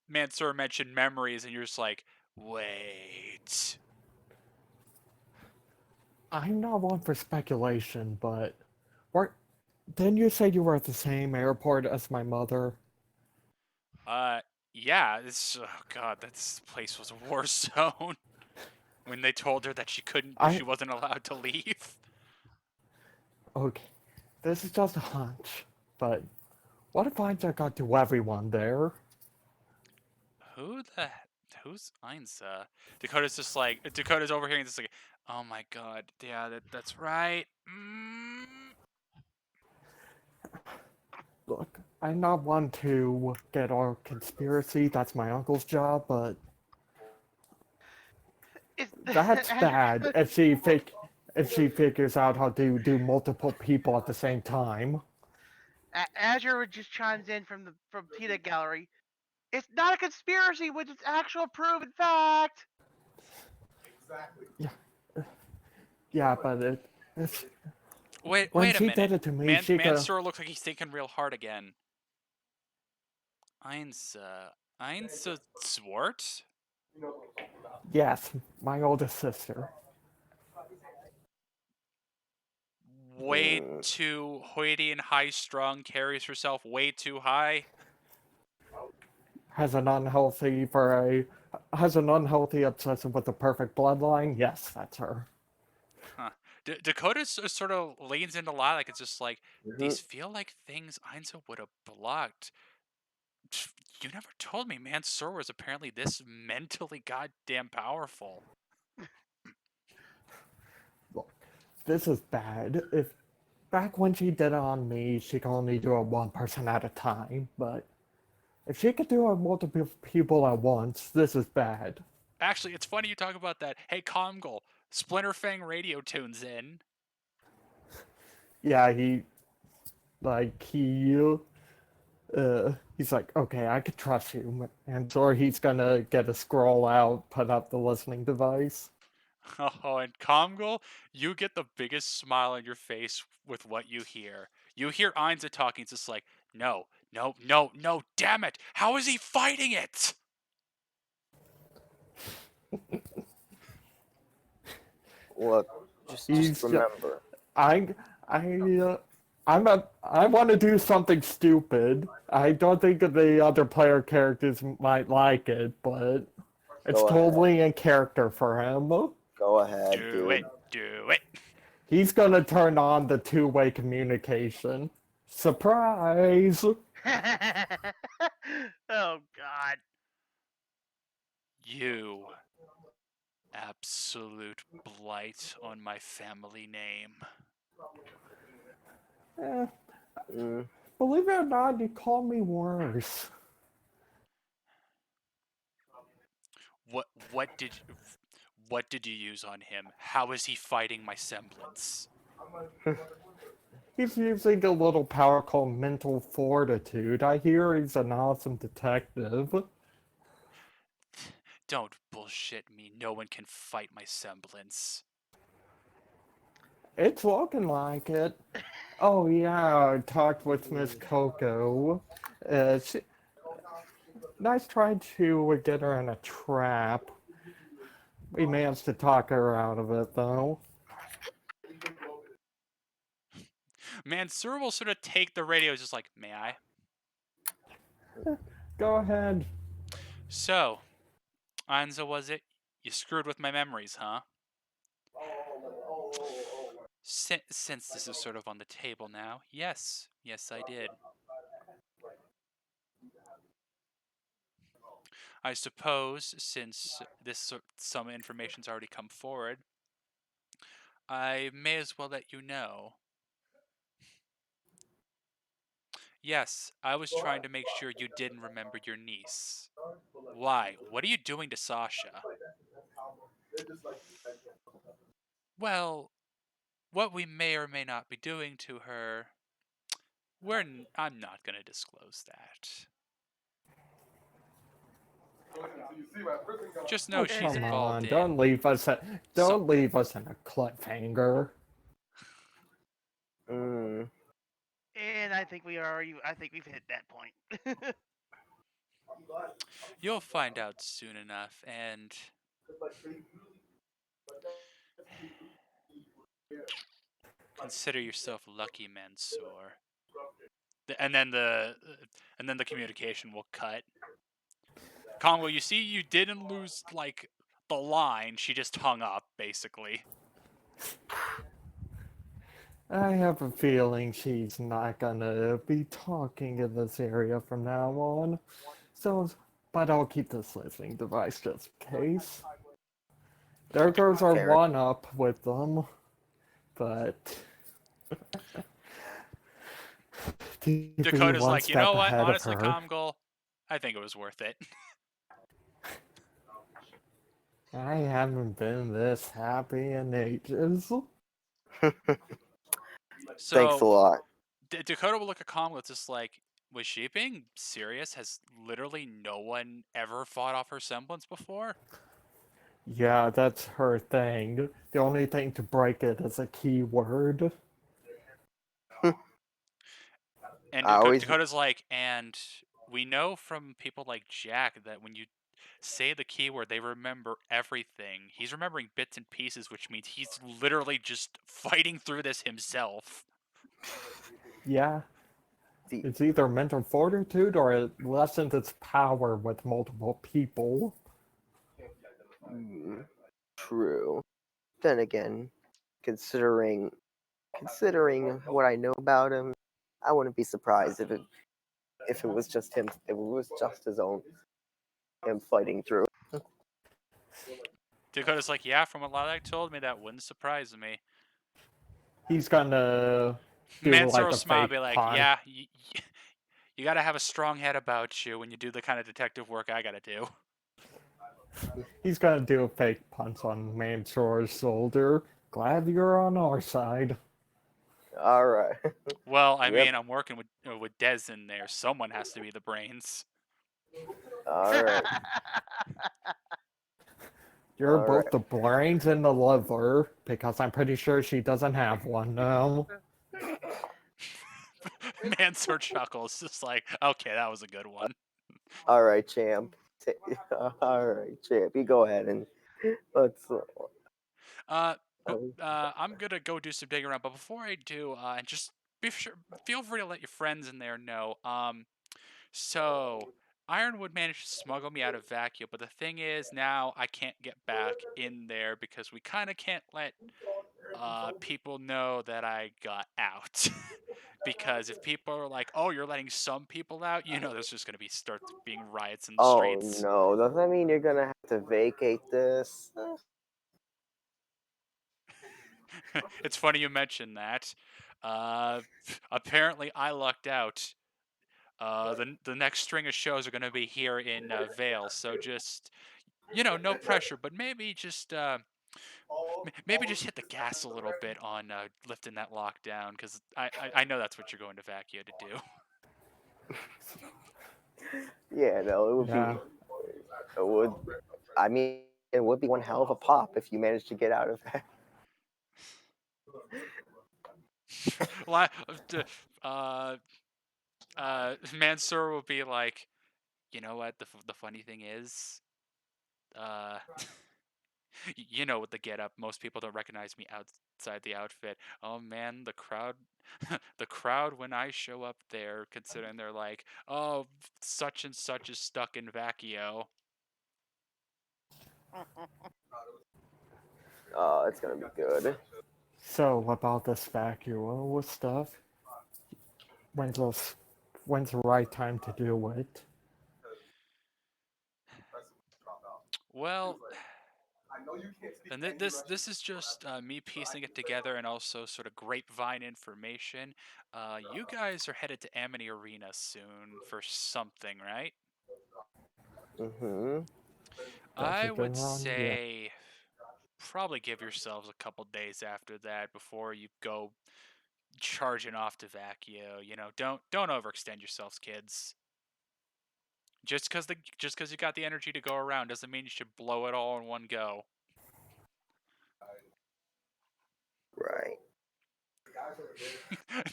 Mansour mention memories, and you're just like, wait. I'm not one for speculation, but were, didn't you say you were at the same airport as my mother? Uh, yeah, oh god, this place was a war zone. When they told her that she I wasn't allowed to leave. okay. This is just a hunch, but what if I got to everyone there? Who the who's Einsa? Dakota's overhearing this like, oh my god, yeah, that's right. Look, I'm not one to get our conspiracy. That's my uncle's job, but Is That's bad if she figures out how to do multiple people at the same time. Azure just chimes in from Tita Gallery. It's not a conspiracy, which is actual proven fact. Yeah, yeah, but it's when Wait a she minute. did it to me, she could. Mansoor looks like he's thinking real hard again. Eins, Zwart? Yes, my oldest sister Way too hoity and high strung, carries herself way too high. has an unhealthy obsession with the perfect bloodline. Yes, that's her. Huh. Dakota sort of leans into lie, like it's just like, Mm-hmm. these feel like things Ainsa would have blocked. You never told me Mansoor was apparently this mentally goddamn powerful. Look, this is bad. If back when she did it on me, she could only do it one person at a time, but if she could do it with multiple people at once, this is bad. Actually, it's funny you talk about that. Hey, Comgol, Splinter Fang radio tunes in. Yeah, like he's like, okay, I could trust you, and so he's gonna get a scroll out, put up the listening device. Oh, and Comgol, you get the biggest smile on your face with what you hear. You hear Ainsa talking, it's just like, no, no, no, no, damn it! How is he fighting it? Look, just He's just, remember. I I I want to do something stupid. I don't think the other player characters might like it, but it's Go ahead. totally in character for him. Go ahead, Do dude. it, do it. He's gonna turn on the two-way communication. Surprise! Oh God. You absolute blight on my family name. Eh, Mm. believe it or not, you call me worse. What did what did you use on him? How is he fighting my semblance? He's using a little power called mental fortitude. I hear he's an awesome detective. Don't bullshit me. No one can fight my semblance. It's looking like it. Oh yeah, I talked with Miss Coco. She, nice trying to get her in a trap. We managed to talk her out of it though. Mansoor will sort of take the radio, just like, may I? Go ahead. So, Anza, was it? You screwed with my memories, huh? Since this is sort of on the table now, yes, I did. I suppose since some information's already come forward, I may as well let you know. Yes, I was trying to make sure you didn't remember your niece. Why? What are you doing to Sasha? Well, what we may or may not be doing to her, I'm not going to disclose that. Just know Oh she's come on! involved in Don't leave us in a cliffhanger. Mm. And I think I think we've hit that point. You'll find out soon enough, and consider yourself lucky, Mansoor. And then the communication will cut. Congo, you see, you didn't lose like the line. She just hung up, basically. I have a feeling she's not gonna be talking in this area from now on. So, but I'll keep this listening device just in case. There goes our Fair. one up with them, but to be Dakota's one like, you step know what? ahead of Honestly, her. Comgol, I think it was worth it. I haven't been this happy in ages. Thanks a So lot. Dakota will look at Kong with just like, was she being serious? Has literally no one ever fought off her semblance before? Yeah, that's her thing. The only thing to break it is a keyword. And I always Dakota's like, and we know from people like Jack that when you say the keyword, they remember everything. He's remembering bits and pieces, which means he's literally just fighting through this himself. Yeah, the it's either mental fortitude or it lessens its power with multiple people. mm, true. Then again, considering considering what I know about him, I wouldn't be surprised if it was just him. If it was just his own him fighting through. Dakota's like, yeah, from what Lilac told me, that wouldn't surprise me. He's gonna do Mansur like will a smile, fake be like, punch. yeah, you gotta have a strong head about you when you do the kind of detective work I gotta do. He's gonna do a fake punch on Mansor's shoulder. Glad you're on our side. All right. Well, I Yep. mean, I'm working with Dez in there. Someone has to be the brains. All right. You're All right. both the brains and the liver, because I'm pretty sure she doesn't have one now. Mansur chuckles, just like, okay, that was a good one. All right, champ. All right, champ. You go ahead and let's. Uh, but Um, I'm gonna go do some digging around. But before I do, and just be sure, feel free to let your friends in there know. So Ironwood managed to smuggle me out of Vacuum, but the thing is, now I can't get back in there because we kind of can't let people know that I got out. Because if people are like, "Oh, you're letting some people out," there's just gonna be start being riots in the oh streets. no! Does that mean you're gonna have to vacate this? It's funny you mentioned that. Uh, Apparently, I lucked out. The next string of shows are gonna be here in Vale, so just no pressure, but maybe just maybe just hit the gas a little bit on lifting that lockdown, because I know that's what you're going to Vacuum to do. Yeah, no. It would be. Yeah. It would. I mean, it would be one hell of a pop if you managed to get out of that. Li- uh, Mansur will be like, you know what? The funny thing is, uh, with the get up, most people don't recognize me outside the outfit. Oh man, the crowd, the crowd when I show up there, considering they're like, oh, such and such is stuck in Vacchio. Oh, it's gonna be good. So about this vacuole stuff, when's the, when's the right time to do it? Well, and this is just me piecing it together and also sort of grapevine information. You guys are headed to Amity Arena soon for something, right? Mm-hmm. That's a I good would one. Yeah. say probably give yourselves a couple days after that before you go charging off to Vacchio. Don't overextend yourselves, kids. Just because you got the energy to go around doesn't mean you should blow it all in one go. Right.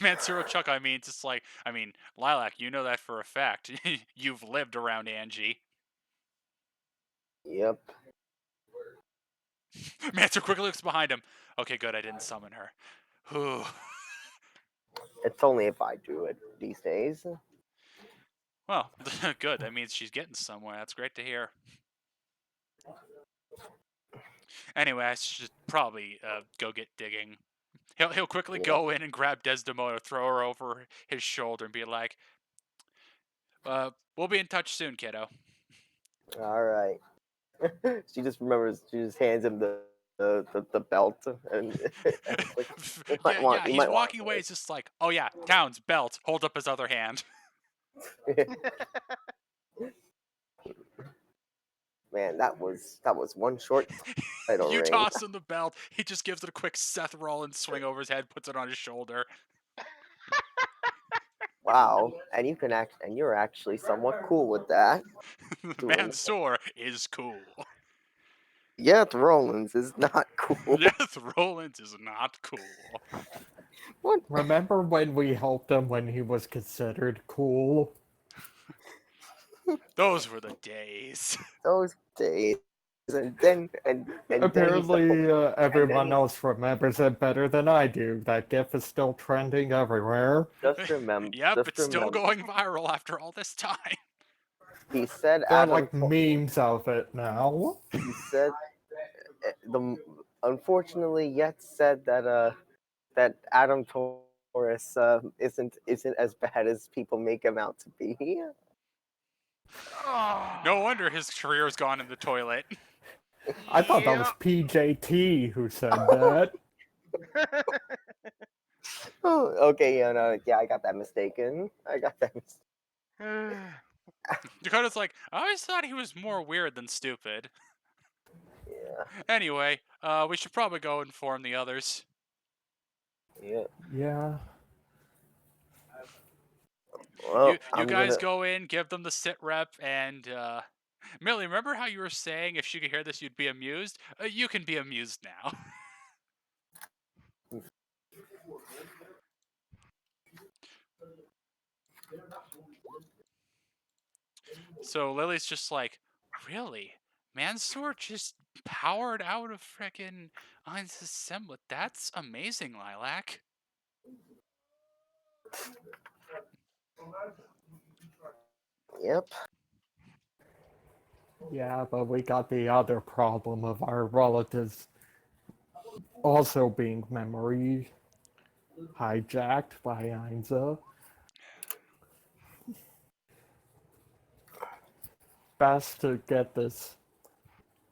Mansuro Chuck, I mean, just like, Lilac, you know that for a fact. You've lived around Angie. Yep. Mansur quickly looks behind him. Okay, good, I didn't summon her. Whew. It's only if I do it these days. Well, good. That means she's getting somewhere. That's great to hear. Anyway, I should probably go get digging. He'll quickly Yep. go in and grab Desdemona, throw her over his shoulder, and be like, "We'll be in touch soon, kiddo." All right. She just remembers. She just hands him the belt, and it's like Yeah, yeah. you He's might want walking away. He's just like, "Oh yeah, Towns belt." Hold up his other hand. it. Man, that was one short title You reign. toss him the belt. He just gives it a quick Seth Rollins swing over his head, puts it on his shoulder. Wow, and you can act, and you're actually somewhat cool with that. Doing Mansoor is cool. Yet Rollins is not cool. Seth Rollins is not cool. What? Remember when we helped him when he was considered cool? Those were the days. Those days. And then he's the Apparently, and then everyone he else remembers it better than I do. That GIF is still trending everywhere. Yep, just it's still remember going viral after all this time. he said There are Adam like memes of it now. he said the unfortunately yet said that Adam Torres isn't as bad as people make him out to be. No Oh. wonder his career has gone in the toilet. I thought that was Yep. PJT who said that. Oh, okay, yeah, no, yeah, I got that mistaken. I got that. Dakota's like, I always thought he was more weird than stupid. Yeah, Anyway, we should probably go inform the others. yeah. Yeah. Well, You I'm guys gonna. go in, give them the sit rep, and Millie, remember how you were saying if she could hear this, you'd be amused? You can be amused now. So Lily's just like, really? Mansoor just powered out of frickin' Einsatzsemblet. That's amazing, Lilac. Yep. Yeah, but we got the other problem of our relatives also being memory hijacked by Ainza. Best to get this.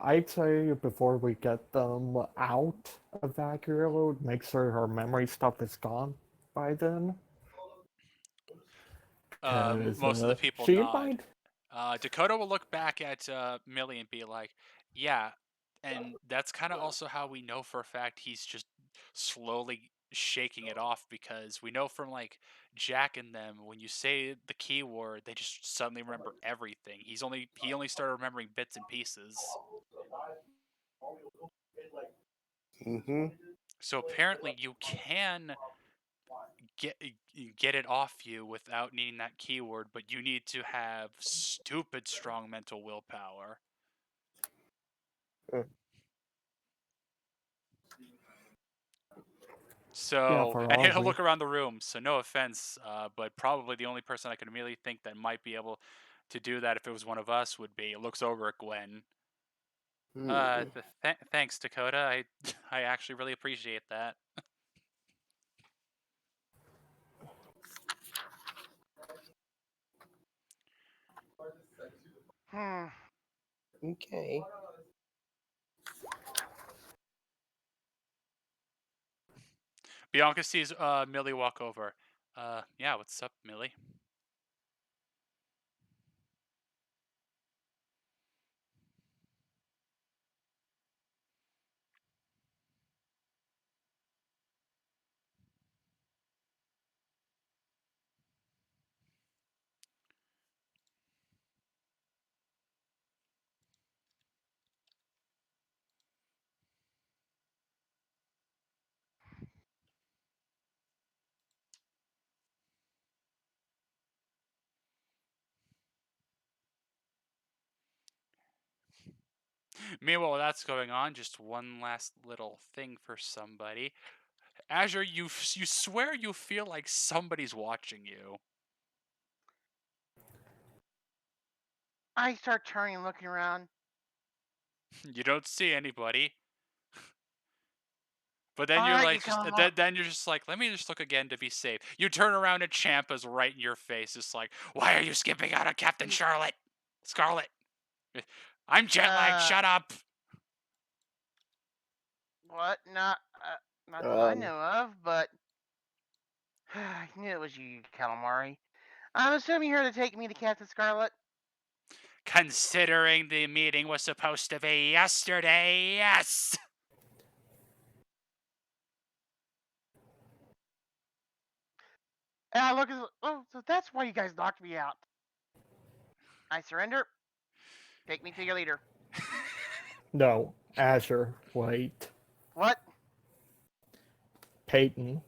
I'd say before we get them out of Vacuolo, make sure her memory stuff is gone by then. Because Most of the people she nod. might. Dakota will look back at Millie and be like, yeah, and that's kind of also how we know for a fact he's just slowly shaking it off because we know from like Jack and them when you say the keyword they just suddenly remember everything. He only started remembering bits and pieces. Mhm. So apparently you can get get it off you without needing that keyword, but you need to have stupid strong mental willpower. Mm. Yeah, So, for and all he'll we. look around the room. So, no offense, but probably the only person I could immediately think that might be able to do that if it was one of us would be looks over at Gwen. Hmm. Thanks, Dakota. I I actually really appreciate that. Hmm. Okay. Bianca sees Millie walk over. Yeah, what's up, Millie? Meanwhile, while that's going on, just one last little thing for somebody. Azure, you swear you feel like somebody's watching you. I start turning and looking around. You don't see anybody. But then All you're right, like, you just come. then you're just like, let me just look again to be safe. You turn around and Champa's right in your face, just like, why are you skipping out on Captain Charlotte, Scarlet? I'm jet lagged. Uh, Shut up. what? Not that I Um. know of, but I knew it was you, Calamari. I'm assuming you're here to take me to Captain Scarlet. Considering the meeting was supposed to be yesterday, yes! And I look at oh, so that's why you guys knocked me out. I surrender. Take me to your leader. No, Azure. Wait. What? Peyton.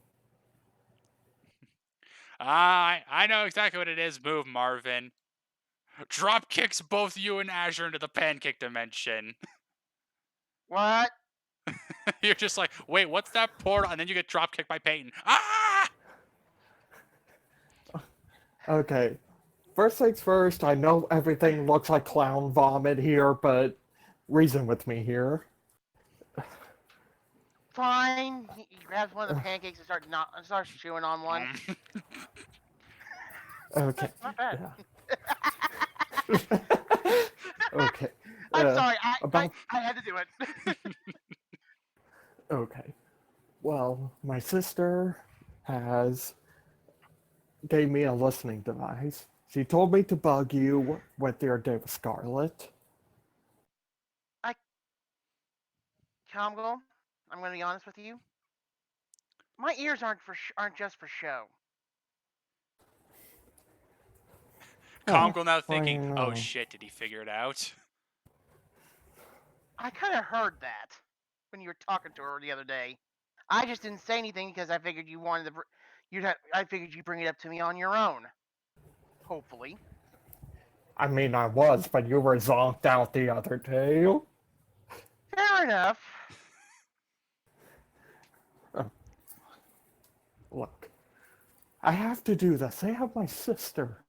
I know exactly what it is. Move, Marvin. Drop kicks both you and Azure into the pancake dimension. What? You're just like, wait, what's that portal? And then you get drop kicked by Peyton. Ah! Okay. First things first, I know everything looks like clown vomit here, but reason with me here. Fine. He grabs one of the pancakes and starts chewing on one. Okay. Not bad. Yeah. Okay. I'm sorry. About I had to do it. okay. Well, my sister has gave me a listening device. She told me to bug you with your day with Scarlet. Comgo, I'm going to be honest with you. My ears aren't just for show. Congo now Well, thinking, you oh know. shit, did he figure it out? I kind of heard that when you were talking to her the other day. I just didn't say anything because I figured you wanted to. I figured you'd bring it up to me on your own. Hopefully. I mean, I was, but you were zonked out the other day. Fair enough. Look, I have to do this. I have my sister.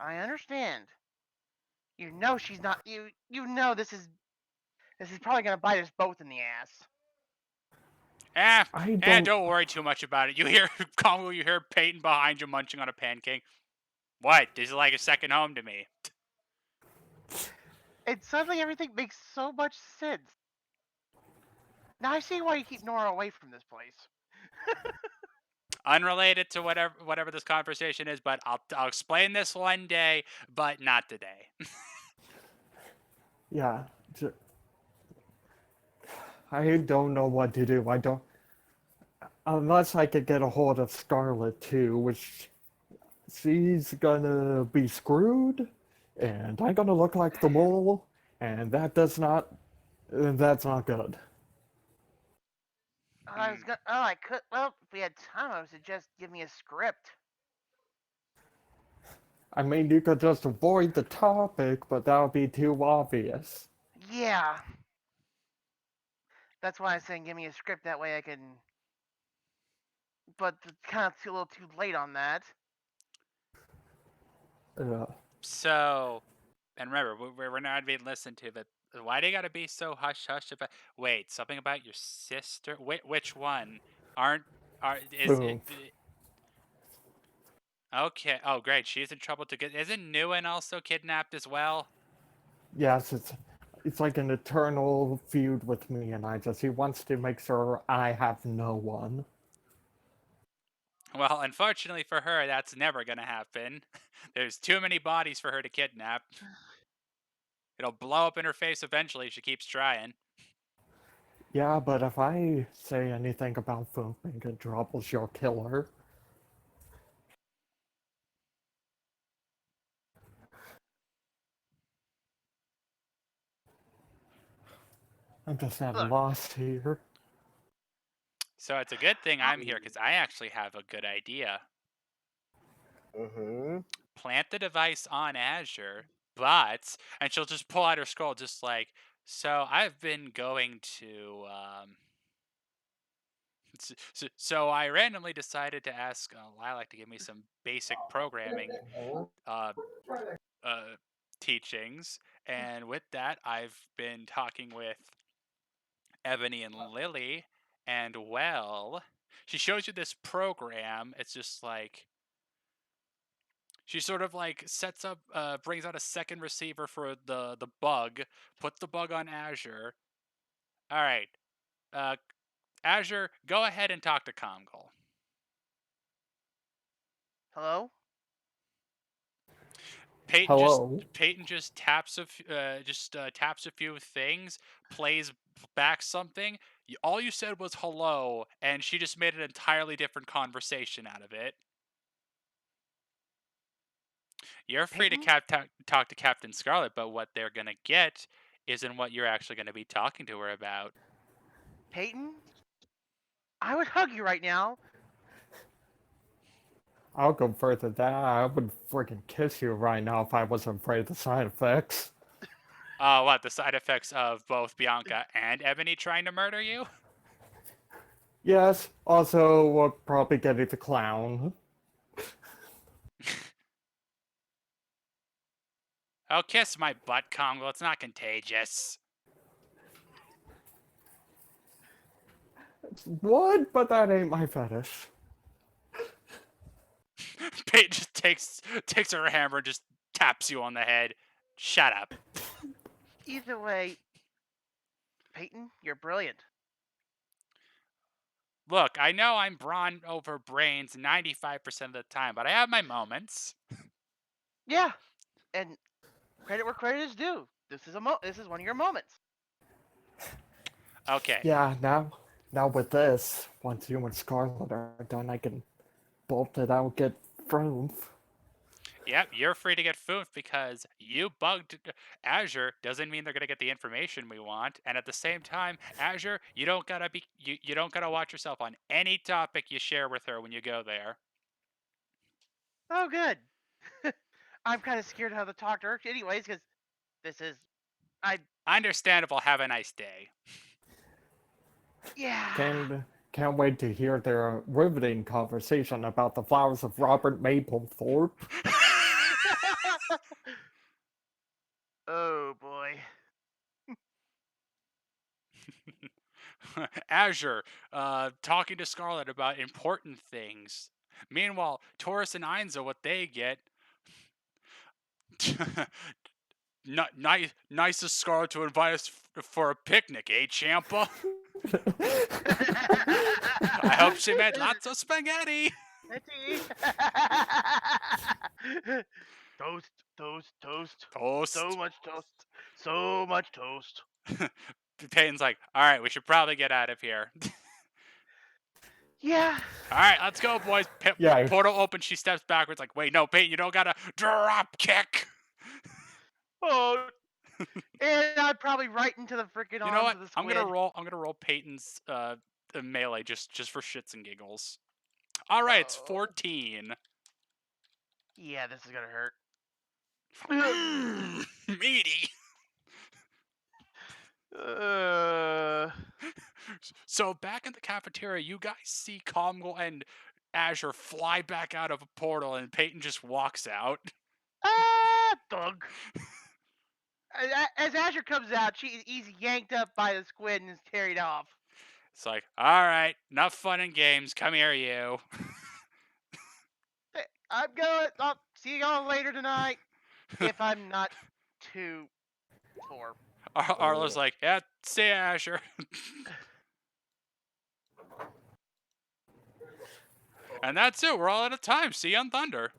I understand. You know she's not. You know this is probably gonna bite us both in the ass. Don't worry too much about it. You hear Congo, you hear Peyton behind you munching on a pancake. What? This is like a second home to me. And suddenly everything makes so much sense. Now I see why you keep Nora away from this place. Unrelated to whatever this conversation is, but I'll explain this one day, but not today. Yeah. I don't know what to do. I don't. Unless I could get a hold of Scarlet too, which she's gonna be screwed, and I'm gonna look like the mole, and that's not good. I was gonna. Oh, I could. Well, if we had time, I would suggest give me a script. I mean, you could just avoid the topic, but that would be too obvious. Yeah. That's why I was saying give me a script. That way I can. But it's kind of a little too late on that. So, and remember, we're not being listened to, but why do you gotta be so hush hush about? Wait, something about your sister? Which one? Aren't is it? Boom. Okay. Oh, great. She's in trouble to get. Isn't Nguyen also kidnapped as well? Yes, it's like an eternal feud with me and I. He wants to make sure I have no one. Well, unfortunately for her, that's never gonna happen. There's too many bodies for her to kidnap. It'll blow up in her face eventually if she keeps trying. Yeah, but if I say anything about Funkmaker Troubles, you'll kill her. I'm just at a Look, loss here. So it's a good thing I'm here because I actually have a good idea. Mm-hmm. Plant the device on Azure, and she'll just pull out her scroll, just like, so I've been going to, so I randomly decided to ask Lilac to give me some basic programming uh, uh, teachings, and with that, I've been talking with Ebony and Lily, and well, she shows you this program. It's just like she sort of like sets up, brings out a second receiver for the bug, put the bug on Azure. All right, uh, Azure, go ahead and talk to Comgol. hello. Hello? Peyton just taps taps a few things, plays back something. All you said was hello, and she just made an entirely different conversation out of it. You're free to Peyton? talk to Captain Scarlet, but what they're gonna get isn't what you're actually gonna be talking to her about. Peyton? I would hug you right now. I'll go further than that. I would freaking kiss you right now if I wasn't afraid of the side effects. What, the side effects of both Bianca and Ebony trying to murder you? Yes, also, we'll probably get it the clown. Oh, kiss my butt, Congo. It's not contagious. What? But that ain't my fetish. Peyton just takes her hammer and just taps you on the head. Shut up. Either way, Peyton, you're brilliant. Look, I know I'm brawn over brains 95% of the time, but I have my moments. Yeah, and credit where credit is due. This is one of your moments. Okay. Yeah, now with this, once you and Scarlet are done, I can bolt it out, get fruit. Yep, you're free to get food because you bugged Azure doesn't mean they're gonna get the information we want. And at the same time, Azure, you don't gotta watch yourself on any topic you share with her when you go there. Oh, good. I'm kind of scared how to talk to her, anyways, because this is, I, Understandable, have a nice day. yeah. Can't wait to hear their riveting conversation about the flowers of Robert Mapplethorpe. Oh boy. Azure, talking to Scarlet about important things. Meanwhile, Taurus and Ainza, what they get. Nicest Scarlet to invite us for a picnic, eh, Champa? I hope she made lots of spaghetti. Toast, toast, toast. Toast. So much toast. So much toast. Peyton's like, all right, we should probably get out of here. Yeah. All right, let's go, boys. Yeah. Portal opens. She steps backwards. Like, wait, no, Peyton, you don't gotta drop kick. Oh. And I'd probably right into the freaking You know arms what? of the squid. I'm gonna roll Peyton's melee just for shits and giggles. All right, it's 14. Yeah, this is gonna hurt. Meaty. Uh, So back in the cafeteria, you guys see Comgal and Azure fly back out of a portal, and Peyton just walks out. thug. As Azure comes out, he's yanked up by the squid and is carried off. It's like, all right, enough fun and games. Come here, you. I'm going. I'll see y'all later tonight. If I'm not too sore. Arlo's like, yeah, see ya, Azure. And that's it. We're all out of time. See you on Thunder.